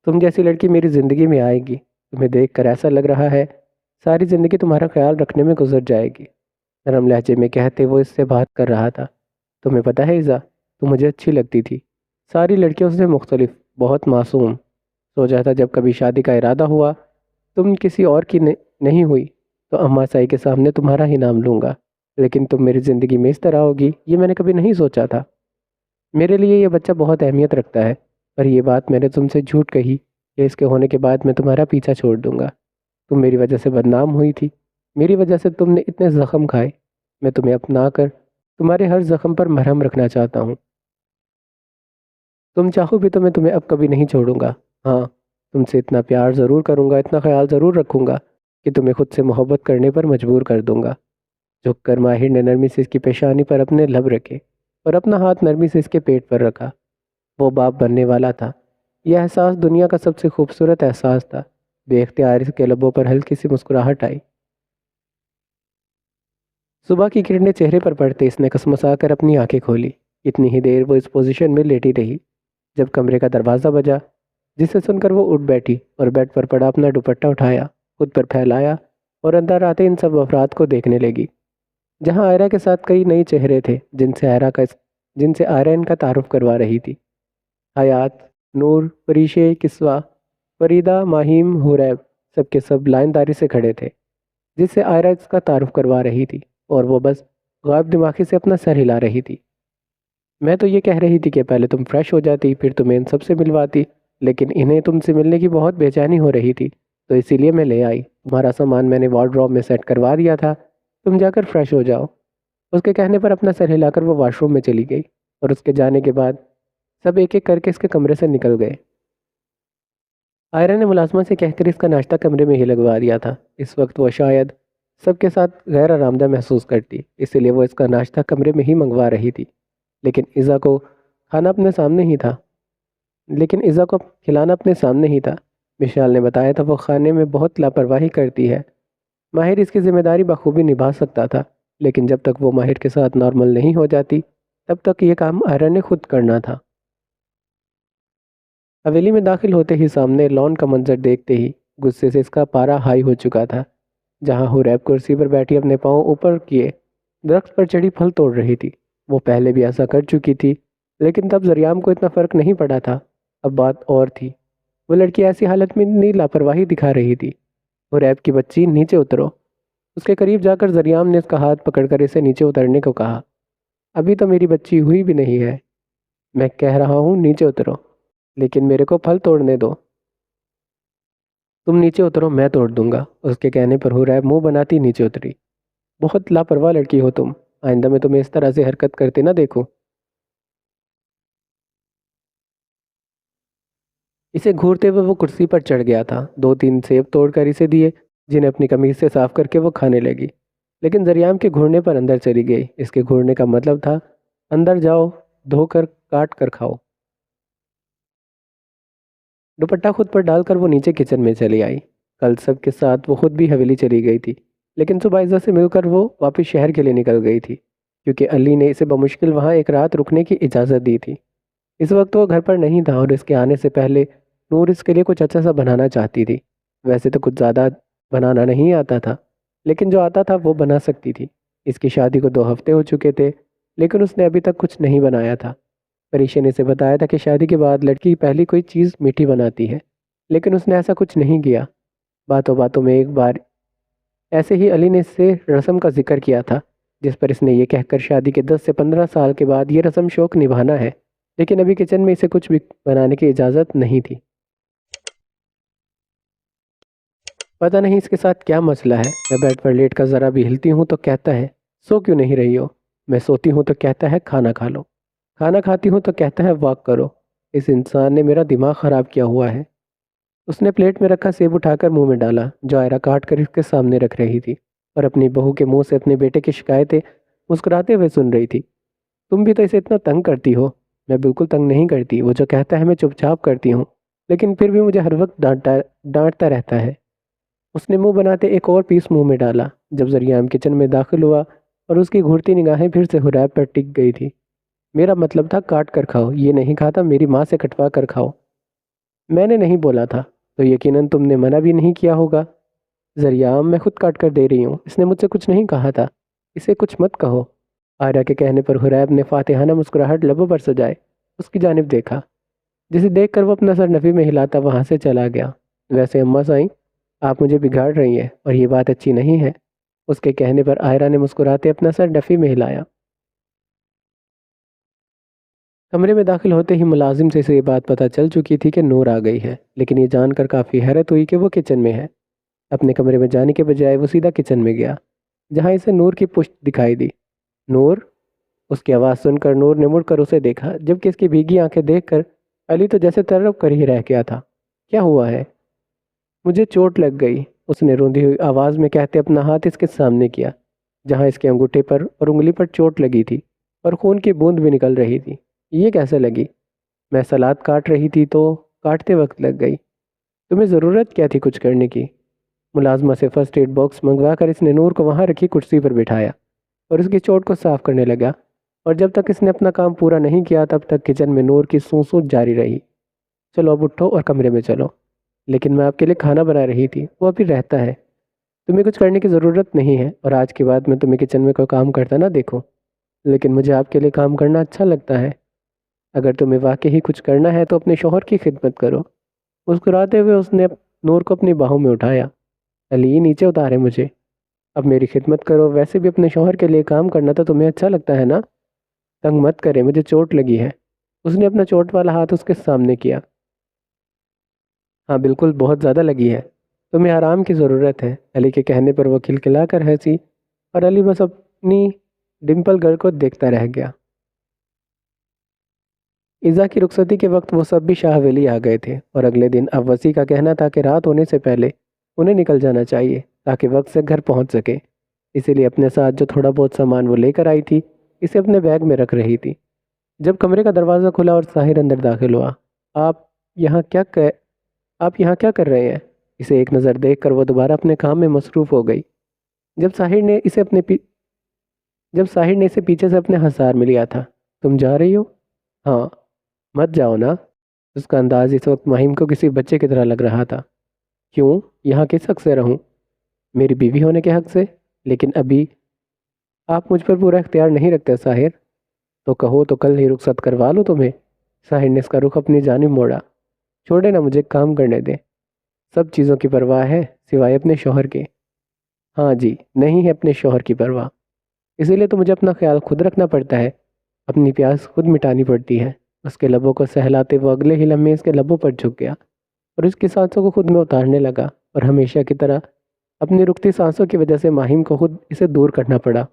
Speaker 1: تم جیسی لڑکی میری زندگی میں آئے گی۔ تمہیں دیکھ کر ایسا لگ رہا ہے ساری زندگی تمہارا خیال رکھنے میں گزر جائے گی، نرم لہجے میں کہتے وہ اس سے بات کر رہا تھا۔ تمہیں پتہ ہے ایزا، تم مجھے اچھی لگتی تھی، ساری لڑکیوں سے مختلف، بہت معصوم۔ سوچا تھا جب کبھی شادی کا ارادہ ہوا، تم کسی اور کی نہیں ہوئی تو اماں سائی کے سامنے تمہارا ہی نام لوں گا، لیکن تم میری زندگی میں اس طرح ہوگی یہ میں نے کبھی نہیں سوچا تھا۔ میرے لیے یہ بچہ بہت اہمیت رکھتا ہے، پر یہ بات میں نے تم سے جھوٹ کہی کہ اس کے ہونے کے بعد میں تمہارا پیچھا چھوڑ دوں گا۔ تم میری وجہ سے بدنام ہوئی تھی، میری وجہ سے تم نے اتنے زخم کھائے۔ میں تمہیں اپنا کر تمہارے ہر زخم پر مرہم رکھنا چاہتا ہوں۔ تم چاہو بھی تو میں تمہیں اب کبھی نہیں چھوڑوں گا۔ ہاں، تم سے اتنا پیار ضرور کروں گا، اتنا خیال ضرور رکھوں گا کہ تمہیں خود سے محبت کرنے پر مجبور کر دوں گا۔ جھک کر ماہر نے نرمی سے اس کی پیشانی پر اپنے لب رکھے اور اپنا ہاتھ نرمی سے اس کے پیٹ پر رکھا۔ وہ باپ بننے والا تھا۔ یہ احساس دنیا کا سب سے خوبصورت احساس تھا۔ بے اختیار اس کے لبوں پر ہلکی سی مسکراہٹ آئی۔ صبح کی کرنیں چہرے پر پڑتے اس نے کسمسا کر اپنی آنکھیں کھولی۔ اتنی ہی دیر وہ اس پوزیشن میں لیٹی رہی جب کمرے کا دروازہ بجا، جسے سن کر وہ اٹھ بیٹھی اور بیڈ پر پڑا اپنا دوپٹہ اٹھایا، خود پر پھیلایا اور اندر آتے ان سب افراد کو دیکھنے لگی، جہاں آئرہ کے ساتھ کئی نئے چہرے تھے جن سے آئرہ ان کا تعارف کروا رہی تھی۔ حیات، نور، پریشے، کسوہ، فریدہ، ماہیم، حریب، سب کے سب لائن داری سے کھڑے تھے، جس سے آئرہ اس کا تعارف کروا رہی تھی اور وہ بس غائب دماغی سے اپنا سر ہلا رہی تھی۔ میں تو یہ کہہ رہی تھی کہ پہلے تم فریش ہو جاتی، پھر تمہیں ان سب سے ملواتی، لیکن انہیں تم سے ملنے کی بہت بے چینی ہو رہی تھی، تو اسی لیے میں لے آئی۔ تمہارا سامان میں نے وارڈروب میں سیٹ کروا دیا تھا، تم جا کر فریش ہو جاؤ۔ اس کے کہنے پر اپنا سر ہلا کر وہ واش روم میں چلی گئی، اور اس کے جانے کے بعد سب ایک ایک کر کے اس کے کمرے سے نکل گئے۔ آئرہ نے ملازمہ سے کہہ کر اس کا ناشتہ کمرے میں ہی لگوا دیا تھا۔ اس وقت وہ شاید سب کے ساتھ غیر آرام دہ محسوس کرتی، اسی لیے وہ اس کا ناشتہ کمرے میں ہی منگوا رہی تھی، لیکن ایزا کو کھلانا اپنے سامنے ہی تھا۔ مشال نے بتایا تھا وہ کھانے میں بہت لاپرواہی کرتی ہے۔ ماہر اس کی ذمہ داری بخوبی نبھا سکتا تھا، لیکن جب تک وہ ماہر کے ساتھ نارمل نہیں ہو جاتی تب تک یہ کام آئرہ نے خود کرنا تھا۔ حویلی میں داخل ہوتے ہی سامنے لان کا منظر دیکھتے ہی غصے سے اس کا پارا ہائی ہو چکا تھا، جہاں حریب کرسی پر بیٹھی اپنے پاؤں اوپر کیے درخت پر چڑھی پھل توڑ رہی تھی۔ وہ پہلے بھی ایسا کر چکی تھی، لیکن تب زریام کو اتنا فرق نہیں پڑا تھا۔ اب بات اور تھی، وہ لڑکی ایسی حالت میں اتنی لاپرواہی دکھا رہی تھی۔ حریب کی بچی، نیچے اترو۔ اس کے قریب جا کر زریام نے اس کا ہاتھ پکڑ کر اسے نیچے اترنے کو کہا۔ ابھی تو میری بچی ہوئی بھی نہیں ہے، میں کہہ رہا ہوں نیچے اترو، لیکن میرے کو پھل توڑنے دو۔ تم نیچے اترو، میں توڑ دوں گا۔ اس کے کہنے پر حریب منہ بناتی نیچے اتری۔ بہت لاپرواہ لڑکی ہو تم، آئندہ میں تمہیں اس طرح سے حرکت کرتے نہ دیکھوں۔ اسے گھورتے ہوئے وہ کرسی پر چڑھ گیا تھا، 2-3 سیب توڑ کر اسے دیے، جنہیں اپنی قمیض سے صاف کر کے وہ کھانے لگی، لیکن زریام کے گھورنے پر اندر چلی گئی۔ اس کے گھورنے کا مطلب تھا اندر جاؤ، دھو کر کاٹ کر کھاؤ۔ دوپٹہ خود پر ڈال کر وہ نیچے کچن میں چلی آئی۔ کل سب کے ساتھ وہ خود بھی حویلی چلی گئی تھی، لیکن صبح عزت سے مل کر وہ واپس شہر کے لیے نکل گئی تھی، کیونکہ علی نے اسے بمشکل وہاں ایک رات رکنے کی اجازت دی تھی۔ اس وقت وہ گھر پر نہیں تھا، اور اس کے آنے سے پہلے نور اس کے لیے کچھ اچھا سا بنانا چاہتی تھی۔ ویسے تو کچھ زیادہ بنانا نہیں آتا تھا، لیکن جو آتا تھا وہ بنا سکتی تھی۔ اس کی شادی کو 2 ہفتے ہو چکے تھے، لیکن اس نے ابھی تک کچھ نہیں بنایا تھا۔ پریشے نے اسے بتایا تھا کہ شادی کے بعد لڑکی پہلی کوئی چیز میٹھی بناتی ہے، لیکن اس نے ایسا کچھ نہیں کیا۔ باتوں باتوں میں ایک بار ایسے ہی علی نے اس سے رسم کا ذکر کیا تھا، جس پر اس نے یہ کہہ کر شادی کے 10 سے 15 سال کے بعد یہ رسم شوق نبھانا ہے، لیکن ابھی کچن میں اسے کچھ بھی بنانے کی اجازت نہیں تھی۔ پتہ نہیں اس کے ساتھ کیا مسئلہ ہے، میں بیڈ پر لیٹ کر ذرا بھی ہلتی ہوں تو کہتا ہے سو کیوں نہیں رہی ہو، میں سوتی ہوں تو کہتا ہے کھانا کھا لو، کھانا کھاتی ہوں تو کہتا ہے واک کرو۔ اس انسان نے میرا دماغ خراب کیا ہوا ہے۔ اس نے پلیٹ میں رکھا سیب اٹھا کر منہ میں ڈالا، جو آئرہ کاٹ کر اس کے سامنے رکھ رہی تھی، اور اپنی بہو کے منہ سے اپنے بیٹے کی شکایتیں مسکراتے ہوئے سن رہی تھی۔ تم بھی تو اسے اتنا تنگ کرتی ہو۔ میں بالکل تنگ نہیں کرتی، وہ جو کہتا ہے میں چپ چاپ کرتی ہوں، لیکن پھر بھی مجھے ہر وقت ڈانٹتا رہتا ہے۔ اس نے منہ بناتے ایک اور پیس منہ میں ڈالا جب زریام کچن میں داخل ہوا، اور اس کی گھورتی نگاہیں پھر سے حریب پر ٹک گئی تھی۔ میرا مطلب تھا کاٹ کر کھاؤ، یہ نہیں کھاتا میری ماں سے کٹوا کر کھاؤ۔ میں نے نہیں بولا تھا، تو یقیناً تم نے منع بھی نہیں کیا ہوگا۔ زریام، میں خود کاٹ کر دے رہی ہوں، اس نے مجھ سے کچھ نہیں کہا تھا، اسے کچھ مت کہو۔ آئرہ کے کہنے پر حریب نے فاتحانہ مسکراہٹ لبوں پر سجائے اس کی جانب دیکھا، جسے دیکھ کر وہ اپنا سر نفی میں ہلاتا وہاں سے چلا گیا۔ ویسے اماں سائیں، آپ مجھے بگاڑ رہی ہیں، اور یہ بات اچھی نہیں ہے۔ اس کے کہنے پر آئرہ نے مسکراتے اپنا سر نفی میں ہلایا۔ کمرے میں داخل ہوتے ہی ملازم سے اسے یہ بات پتہ چل چکی تھی کہ نور آ گئی ہے، لیکن یہ جان کر کافی حیرت ہوئی کہ وہ کچن میں ہے۔ اپنے کمرے میں جانے کے بجائے وہ سیدھا کچن میں گیا، جہاں اسے نور کی پشت دکھائی دی۔ نور! اس کی آواز سن کر نور نے مڑ کر اسے دیکھا، جبکہ اس کی بھیگی آنکھیں دیکھ کر علی تو جیسے تڑپ کر ہی رہ گیا تھا۔ کیا ہوا ہے؟ مجھے چوٹ لگ گئی، اس نے روندی ہوئی آواز میں کہتے اپنا ہاتھ اس کے سامنے کیا، جہاں اس کے انگوٹھے پر اور انگلی پر چوٹ لگی تھی، اور خون کی بوند بھی نکل رہی تھی۔ یہ کیسے لگی؟ میں سلاد کاٹ رہی تھی تو کاٹتے وقت لگ گئی۔ تمہیں ضرورت کیا تھی کچھ کرنے کی؟ ملازمہ سے فرسٹ ایڈ باکس منگوا کر اس نے نور کو وہاں رکھی کرسی پر بٹھایا، اور اس کی چوٹ کو صاف کرنے لگا، اور جب تک اس نے اپنا کام پورا نہیں کیا تب تک کچن میں نور کی سوں سوں جاری رہی۔ چلو اب اٹھو اور کمرے میں چلو۔ لیکن میں آپ کے لیے کھانا بنا رہی تھی، وہ ابھی رہتا ہے، تمہیں کچھ کرنے کی ضرورت نہیں ہے، اور آج کے بعد میں تمہیں کچن میں کوئی کام کرتا نہ دیکھوں۔ لیکن مجھے آپ کے لیے کام کرنا اچھا لگتا ہے، اگر تمہیں واقعی کچھ کرنا ہے تو اپنے شوہر کی خدمت کرو۔ مسکراتے ہوئے اس نے نور کو اپنی باہوں میں اٹھایا۔ علی نیچے اتارے مجھے، اب میری خدمت کرو، ویسے بھی اپنے شوہر کے لیے کام کرنا تو تمہیں اچھا لگتا ہے نا؟ تنگ مت کرے، مجھے چوٹ لگی ہے۔ اس نے اپنا چوٹ والا ہاتھ اس کے سامنے کیا۔ ہاں بالکل، بہت زیادہ لگی ہے، تمہیں آرام کی ضرورت ہے۔ علی کے کہنے پر وہ کھلکھلا کر ہنسی، اور علی بس اپنی ڈمپل گرل کو دیکھتا رہ گیا۔ ایزا کی رخصتی کے وقت وہ سب بھی شاہ ویلی آ گئے تھے، اور اگلے دن اب وسیع کا کہنا تھا کہ رات ہونے سے پہلے انہیں نکل جانا چاہیے تاکہ وقت سے گھر پہنچ سکے۔ اسی لیے اپنے ساتھ جو تھوڑا بہت سامان وہ لے کر آئی تھی اسے اپنے بیگ میں رکھ رہی تھی۔ جب کمرے کا دروازہ کھلا اور ساحر اندر داخل ہوا، آپ یہاں کیا کہ آپ یہاں کیا کر رہے ہیں؟ اسے ایک نظر دیکھ کر وہ دوبارہ اپنے کام میں مصروف ہو گئی۔ جب ساحر نے اسے پیچھے سے اپنے ہثار میں لیا تھا۔ تم جا رہی ہو؟ ہاں۔ مت جاؤ نا۔ اس کا انداز اس وقت مہم کو کسی بچے کی طرح لگ رہا تھا۔ کیوں؟ یہاں کس حق سے رہوں؟ میری بیوی ہونے کے حق سے؟ لیکن ابھی آپ مجھ پر پورا اختیار نہیں رکھتے ساحر۔ تو کہو تو کل ہی رخصت کروا لو تمہیں۔ ساحر نے اس کا رخ اپنی جانب موڑا۔ چھوڑے نا، مجھے کام کرنے دے۔ سب چیزوں کی پرواہ ہے سوائے اپنے شوہر کے۔ ہاں جی، نہیں ہے اپنے شوہر کی پرواہ، اسی لیے تو مجھے اپنا خیال خود رکھنا پڑتا ہے، اپنی پیاس خود مٹانی پڑتی ہے۔ اس کے لبوں کو سہلاتے وہ اگلے ہی لمحے اس کے لبوں پر جھک گیا اور اس کی سانسوں کو خود میں اتارنے لگا، اور ہمیشہ کی طرح اپنی رکتی سانسوں کی وجہ سے ماہم کو خود اسے دور کرنا پڑا،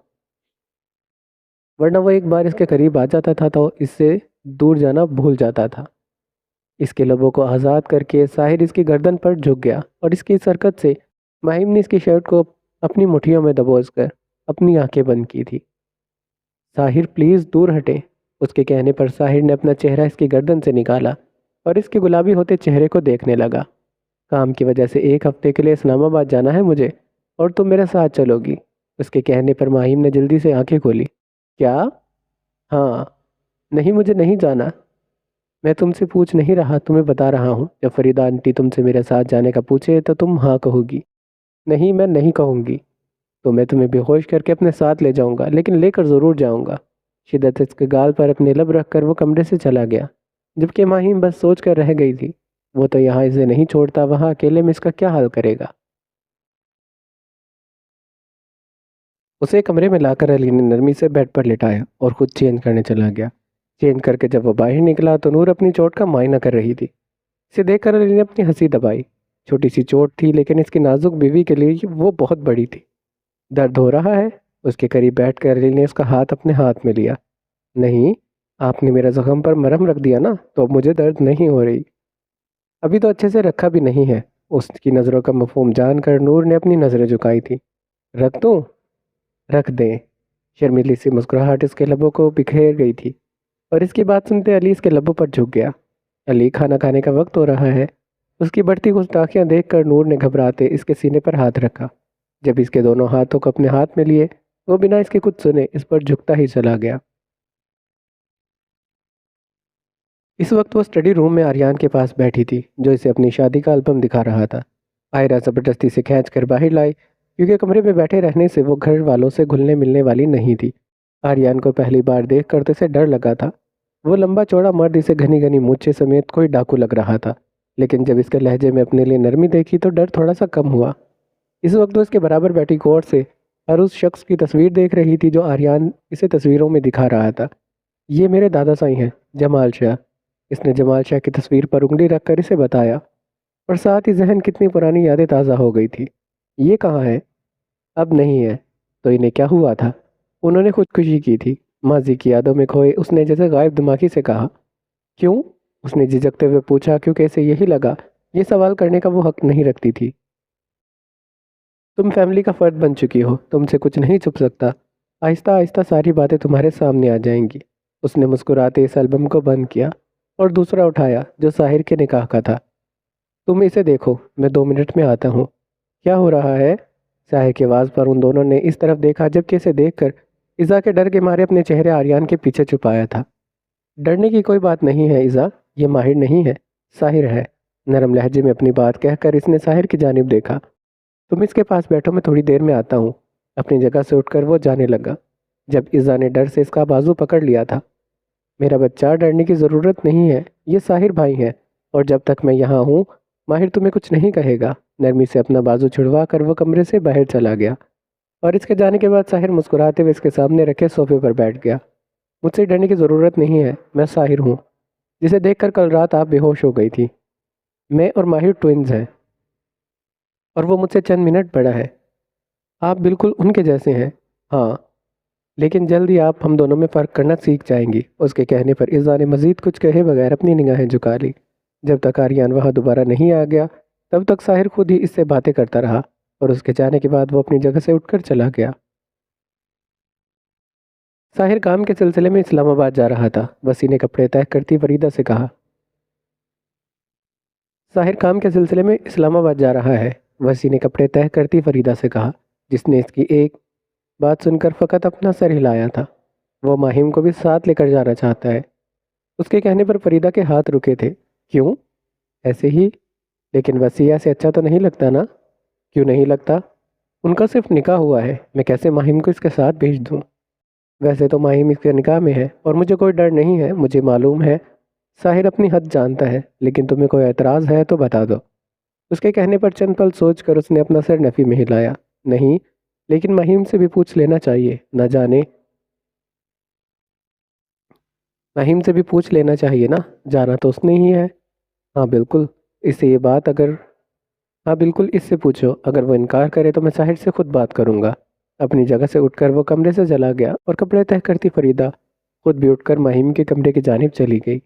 Speaker 1: ورنہ وہ ایک بار اس کے قریب آ جاتا تھا تو اس سے دور جانا بھول جاتا تھا۔ اس کے لبوں کو آزاد کر کے ساحر اس کی گردن پر جھک گیا، اور اس کی اس حرکت سے ماہم نے اس کی شرٹ کو اپنی مٹھیوں میں دبوچ کر اپنی آنکھیں بند کی تھی۔ ساحر پلیز دور ہٹیں۔ اس کے کہنے پر ساحر نے اپنا چہرہ اس کی گردن سے نکالا اور اس کے گلابی ہوتے چہرے کو دیکھنے لگا۔ کام کی وجہ سے 1 ہفتے کے لیے اسلام آباد جانا ہے مجھے، اور تم میرے ساتھ چلو گی؟ اس کے کہنے پر ماہم نے جلدی سے آنکھیں کھولی۔ کیا؟ ہاں۔ نہیں، مجھے نہیں جانا۔ میں تم سے پوچھ نہیں رہا، تمہیں بتا رہا ہوں۔ جب فریدہ آنٹی تم سے میرے ساتھ جانے کا پوچھے تو تم ہاں کہو گی۔ نہیں، میں نہیں کہوں گی۔ تو میں تمہیں بے ہوش کر کے اپنے ساتھ لے جاؤں گا، لیکن لے کر ضرور جاؤں گا۔ شدت اس کے گال پر اپنے لب رکھ کر وہ کمرے سے چلا گیا، جبکہ ماہیم بس سوچ کر رہ گئی تھی، وہ تو یہاں اسے نہیں چھوڑتا، وہاں اکیلے میں اس کا کیا حال کرے گا۔ اسے کمرے میں لا کر علی نے نرمی سے بیڈ پر لٹایا اور خود چینج کرنے چلا گیا۔ چینج کر کے جب وہ باہر نکلا تو نور اپنی چوٹ کا معائنہ کر رہی تھی۔ اسے دیکھ کر علی نے اپنی ہنسی دبائی۔ چھوٹی سی چوٹ تھی، لیکن اس کی نازک بیوی کے لیے وہ بہت بڑی تھی۔ درد ہو رہا ہے؟ اس کے قریب بیٹھ کر علی نے اس کا ہاتھ اپنے ہاتھ میں لیا۔ نہیں، آپ نے میرا زخم پر مرہم رکھ دیا نا، تو اب مجھے درد نہیں ہو رہی۔ ابھی تو اچھے سے رکھا بھی نہیں ہے۔ اس کی نظروں کا مفہوم جان کر نور نے اپنی نظریں جھکائی تھی۔ رکھ دوں؟ رکھ دیں۔ شرمیلی سی مسکراہٹ اس کے لبوں کو بکھیر گئی تھی، اور اس کی بات سنتے علی اس کے لبوں پر جھک گیا۔ علی، کھانا کھانے کا وقت ہو رہا ہے۔ اس کی بڑھتی گستاخیاں دیکھ کر نور نے گھبراتے اس کے سینے پر ہاتھ رکھا۔ جب اس کے دونوں ہاتھوں کو اپنے ہاتھ میں لیے، وہ بنا اس کے کچھ سنے اس پر جھکتا ہی چلا گیا۔ اس وقت وہ اسٹڈی روم میں آریان کے پاس بیٹھی تھی، جو اسے اپنی شادی کا البم دکھا رہا تھا۔ آئرہ زبردستی سے کھینچ کر باہر لائی، کیونکہ کمرے میں بیٹھے رہنے سے وہ گھر والوں سے گھلنے ملنے والی نہیں تھی۔ آریان کو پہلی بار دیکھ کر تو اسے ڈر لگا تھا۔ وہ لمبا چوڑا مرد اسے گھنی گھنی مونچھیں سمیت کوئی ڈاکو لگ رہا تھا، لیکن جب اس کے لہجے میں اپنے لیے نرمی دیکھی تو ڈر تھوڑا سا کم ہوا۔ اس وقت وہ اس کے برابر بیٹھی غور سے ہر اس شخص کی تصویر دیکھ رہی تھی جو آریان اسے تصویروں میں دکھا رہا تھا۔ یہ میرے دادا سائی ہیں، جمال شاہ۔ اس نے جمال شاہ کی تصویر پر انگلی رکھ کر اسے بتایا، اور ساتھ ہی ذہن کتنی پرانی یادیں تازہ ہو گئی تھی۔ یہ کہاں ہے؟ اب نہیں ہے تو انہیں کیا ہوا تھا؟ انہوں نے خودکشی کی تھی۔ ماضی کی یادوں میں کھوئے اس نے جیسے غائب دماغی سے کہا۔ کیوں؟ اس نے جھجکتے ہوئے پوچھا، کیونکہ اسے یہی لگا یہ سوال کرنے کا وہ حق نہیں رکھتی تھی۔ تم فیملی کا فرد بن چکی ہو، تم سے کچھ نہیں چھپ سکتا۔ آہستہ آہستہ ساری باتیں تمہارے سامنے آ جائیں گی۔ اس نے مسکراتے اس البم کو بند کیا اور دوسرا اٹھایا جو ساحر کے نکاح کا تھا۔ تم اسے دیکھو، میں 2 منٹ میں آتا ہوں۔ کیا ہو رہا ہے؟ ساحر کی آواز پر ان دونوں نے اس طرف دیکھا، جبکہ اسے دیکھ کر ایزا کے ڈر کے مارے اپنے چہرے آریان کے پیچھے چھپایا تھا۔ ڈرنے کی کوئی بات نہیں ہے ایزا، یہ ماہر نہیں ہے، ساحر ہے۔ نرم لہجے میں اپنی بات کہہ کر اس نے ساحر کی جانب دیکھا۔ تم اس کے پاس بیٹھو، میں تھوڑی دیر میں آتا ہوں۔ اپنی جگہ سے اٹھ کر وہ جانے لگا جب ایزا نے ڈر سے اس کا بازو پکڑ لیا تھا۔ میرا بچہ، ڈرنے کی ضرورت نہیں ہے، یہ ساحر بھائی ہیں، اور جب تک میں یہاں ہوں ماہر تمہیں کچھ نہیں کہے گا۔ نرمی سے اپنا بازو چھڑوا کر وہ کمرے سے باہر چلا گیا، اور اس کے جانے کے بعد ساحر مسکراتے ہوئے اس کے سامنے رکھے صوفے پر بیٹھ گیا۔ مجھ سے ڈرنے کی ضرورت نہیں ہے، میں ساحر ہوں، جسے دیکھ کر کل رات آپ بے ہوش ہو گئی تھی۔ میں اور ماہر ٹوئنز ہیں، اور وہ مجھ سے چند منٹ بڑا ہے۔ آپ بالکل ان کے جیسے ہیں۔ ہاں، لیکن جلد ہی آپ ہم دونوں میں فرق کرنا سیکھ جائیں گی۔ اس کے کہنے پر ایزا نے مزید کچھ کہے بغیر اپنی نگاہیں جھکا لی۔ جب تک آریان وہاں دوبارہ نہیں آ گیا تب تک ساحر خود ہی اس سے باتیں کرتا رہا، اور اس کے جانے کے بعد وہ اپنی جگہ سے اٹھ کر چلا گیا۔ ساحر کام کے سلسلے میں اسلام آباد جا رہا تھا، وسیع نے کپڑے طے کرتی فریدہ سے کہا۔ ساحر کام کے سلسلے میں اسلام آباد جا رہا ہے، وسیع نے کپڑے طے کرتی فریدہ سے کہا، جس نے اس کی ایک بات سن کر فقط اپنا سر ہلایا تھا۔ وہ ماہم کو بھی ساتھ لے کر جانا چاہتا ہے۔ اس کے کہنے پر فریدہ کے ہاتھ رکے تھے۔ کیوں؟ ایسے ہی۔ لیکن وسیع سے اچھا تو نہیں لگتا نا؟ کیوں نہیں لگتا؟ ان کا صرف نکاح ہوا ہے، میں کیسے ماہم کو اس کے ساتھ بھیج دوں؟ ویسے تو ماہم اس کے نکاح میں ہے، اور مجھے کوئی ڈر نہیں ہے، مجھے معلوم ہے۔ ساحر اپنی حد جانتا ہے، لیکن تمہیں کوئی اعتراض ہے تو بتا دو۔ اس کے کہنے پر چند پل سوچ کر اس نے اپنا سر نفی میں ہلایا۔ نہیں، لیکن مہیم سے بھی پوچھ لینا چاہیے، نہ جانے۔ مہیم سے بھی پوچھ لینا چاہیے نا، جانا تو اس نے ہی ہے۔ ہاں بالکل، اس سے یہ بات اگر ہاں بالکل، اس سے پوچھو، اگر وہ انکار کرے تو میں ساحر سے خود بات کروں گا۔ اپنی جگہ سے اٹھ کر وہ کمرے سے چلا گیا، اور کپڑے تہہ کرتی فریدہ خود بھی اٹھ کر مہیم کے کمرے کی جانب چلی گئی۔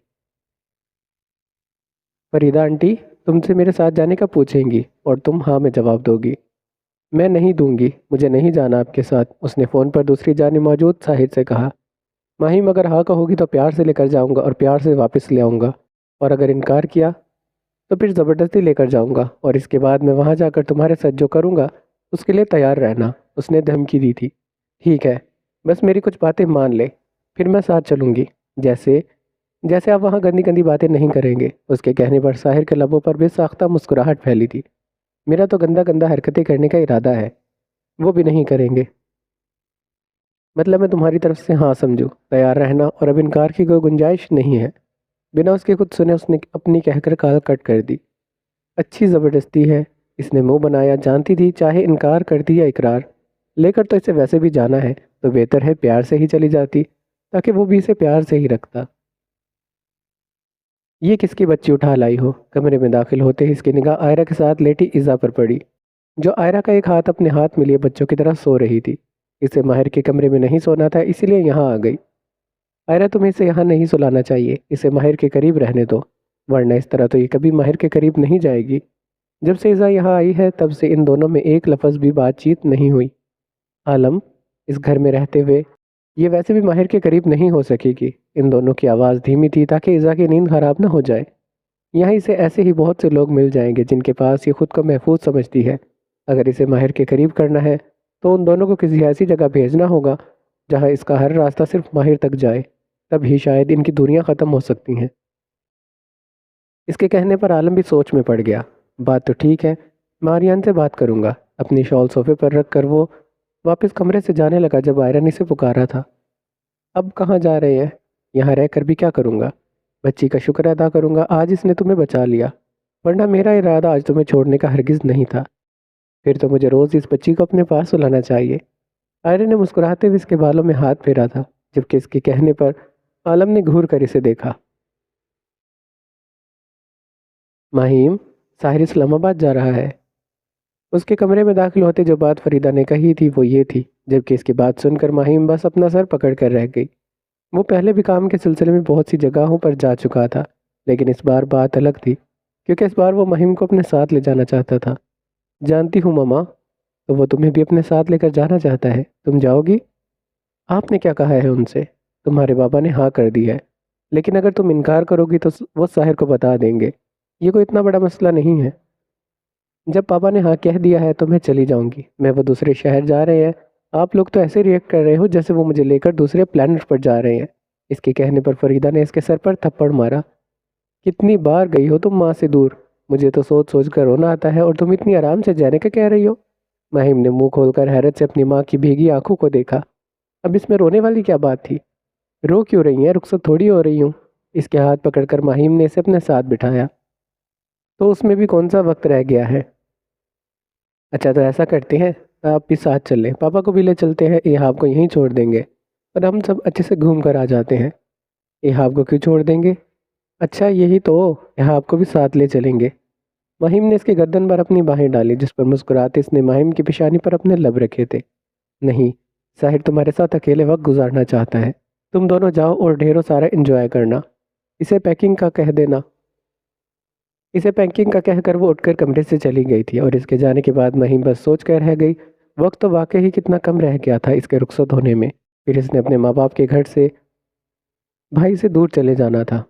Speaker 1: فریدہ آنٹی تم سے میرے ساتھ جانے کا پوچھیں گی، اور تم ہاں میں جواب دو گی۔ میں نہیں دوں گی، مجھے نہیں جانا آپ کے ساتھ، اس نے فون پر دوسری جانب موجود ساحر سے کہا۔ مہیم اگر ہاں کہوگی تو پیار سے لے کر جاؤں گا اور پیار سے واپس لے آؤں گا، اور اگر انکار کیا تو پھر زبردستی لے کر جاؤں گا، اور اس کے بعد میں وہاں جا کر تمہارے ساتھ جو کروں گا اس کے لیے تیار رہنا، اس نے دھمکی دی تھی۔ ٹھیک ہے، بس میری کچھ باتیں مان لے، پھر میں ساتھ چلوں گی، جیسے جیسے آپ وہاں گندی گندی باتیں نہیں کریں گے۔ اس کے کہنے پر ساحر کے لبوں پر بے ساختہ مسکراہٹ پھیلی تھی۔ میرا تو گندا گندا حرکتیں کرنے کا ارادہ ہے، وہ بھی نہیں کریں گے۔ مطلب میں تمہاری طرف سے ہاں سمجھوں، تیار رہنا، اور اب انکار کی کوئی گنجائش نہیں ہے۔ بنا اس کے خود سنے اس نے اپنی کہہ کر کال کٹ کر دی۔ اچھی زبردستی ہے، اس نے منہ بنایا، جانتی تھی چاہے انکار کرتی یا اقرار لے کر تو اسے ویسے بھی جانا ہے، تو بہتر ہے پیار سے ہی چلی جاتی، تاکہ وہ بھی اسے پیار سے ہی رکھتا۔ یہ کس کی بچی اٹھا لائی ہو؟ کمرے میں داخل ہوتے ہی اس کی نگاہ آئرہ کے ساتھ لیٹی ایزا پر پڑی، جو آئرہ کا ایک ہاتھ اپنے ہاتھ میں لیے بچوں کی طرح سو رہی تھی۔ اسے ماہر کے کمرے میں نہیں سونا تھا، اسی لیے یہاں آ گئی۔ آئرہ تمہیں اسے یہاں نہیں سلانا چاہیے، اسے ماہر کے قریب رہنے دو، ورنہ اس طرح تو یہ کبھی ماہر کے قریب نہیں جائے گی۔ جب سے ایزا یہاں آئی ہے تب سے ان دونوں میں ایک لفظ بھی بات چیت نہیں ہوئی۔ عالم اس گھر میں رہتے ہوئے یہ ویسے بھی ماہر کے قریب نہیں ہو سکے گی۔ ان دونوں کی آواز دھیمی تھی تاکہ ایزا کی نیند خراب نہ ہو جائے۔ یہاں اسے ایسے ہی بہت سے لوگ مل جائیں گے جن کے پاس یہ خود کو محفوظ سمجھتی ہے۔ اگر اسے ماہر کے قریب کرنا ہے تو ان دونوں کو کسی ایسی جگہ بھیجنا ہوگا جہاں اس کا ہر راستہ صرف ماہر تک جائے، تب ہی شاید ان کی دوریاں ختم ہو سکتی ہیں۔ اس کے کہنے پر عالم بھی سوچ میں پڑ گیا۔ بات تو ٹھیک ہے، میں آریان سے بات کروں گا۔ اپنی شال صوفے پر رکھ کر وہ واپس کمرے سے جانے لگا جب آئرہ نے اسے پکارا تھا۔ اب کہاں جا رہے ہیں؟ یہاں رہ کر بھی کیا کروں گا؟ بچی کا شکر ادا کروں گا، آج اس نے تمہیں بچا لیا، ورنہ میرا ارادہ آج تمہیں چھوڑنے کا ہرگز نہیں تھا۔ پھر تو مجھے روز اس بچی کو اپنے پاس سلانا چاہیے۔ آئرہ نے مسکراتے ہوئے اس کے بالوں میں ہاتھ پھیرا تھا، جبکہ اس کے کہنے پر عالم نے گھور کر اسے دیکھا۔ مہیم، ساحر اسلام آباد جا رہا ہے۔ اس کے کمرے میں داخل ہوتے جو بات فریدہ نے کہی تھی وہ یہ تھی، جبکہ اس کی بات سن کر مہیم بس اپنا سر پکڑ کر رہ گئی۔ وہ پہلے بھی کام کے سلسلے میں بہت سی جگہوں پر جا چکا تھا، لیکن اس بار بات الگ تھی، کیونکہ اس بار وہ مہیم کو اپنے ساتھ لے جانا چاہتا تھا۔ جانتی ہوں ماما، تو وہ تمہیں بھی اپنے ساتھ لے کر جانا چاہتا ہے، تم جاؤ گی؟ آپ نے کیا کہا ہے ان سے؟ تمہارے بابا نے ہاں کر دی ہے، لیکن اگر تم انکار کرو گی تو وہ ساحر کو بتا دیں گے۔ یہ کوئی اتنا بڑا مسئلہ نہیں ہے۔ جب پاپا نے ہاں کہہ دیا ہے تو میں چلی جاؤں گی، میں وہ دوسرے شہر جا رہے ہیں آپ لوگ تو ایسے ریئیکٹ کر رہے ہو جیسے وہ مجھے لے کر دوسرے پلانٹ پر جا رہے ہیں۔ اس کے کہنے پر فریدہ نے اس کے سر پر تھپڑ مارا۔ کتنی بار گئی ہو تم ماں سے دور؟ مجھے تو سوچ سوچ کر رونا آتا ہے اور تم اتنی آرام سے جانے کا کہہ رہی ہو۔ مہم نے منہ کھول کر حیرت سے اپنی ماں کی بھیگی آنکھوں کو دیکھا۔ اب اس میں رونے والی کیا بات تھی؟ رو کیوں رہی ہیں؟ رخصت تھوڑی ہو رہی ہوں۔ اس کے ہاتھ پکڑ کر مہیم نے اسے اپنے ساتھ بٹھایا۔ تو اس میں بھی کون سا وقت رہ گیا ہے؟ اچھا تو ایسا کرتے ہیں، آپ بھی ساتھ چل لیں، پاپا کو بھی لے چلتے ہیں، ایہاب کو یہیں چھوڑ دیں گے اور ہم سب اچھے سے گھوم کر آ جاتے ہیں۔ ایہاب کو کیوں چھوڑ دیں گے؟ اچھا یہی تو، ایہاب کو بھی ساتھ لے چلیں گے۔ مہیم نے اس کے گردن پر اپنی باہیں ڈالی جس پر مسکراتے اس نے مہیم کی پیشانی پر اپنے لب رکھے تھے۔ نہیں، ساحر تمہارے ساتھ اکیلے وقت گزارنا چاہتا ہے، تم دونوں جاؤ اور ڈھیروں سارا انجوائے کرنا۔ اسے پیکنگ کا کہہ دینا۔ اسے پیکنگ کا کہہ کر وہ اٹھ کر کمرے سے چلی گئی تھی اور اس کے جانے کے بعد مہیم بس سوچ کر رہ گئی۔ وقت تو واقعی کتنا کم رہ گیا تھا اس کے رخصت ہونے میں۔ پھر اس نے اپنے ماں باپ کے گھر سے، بھائی سے دور چلے جانا تھا۔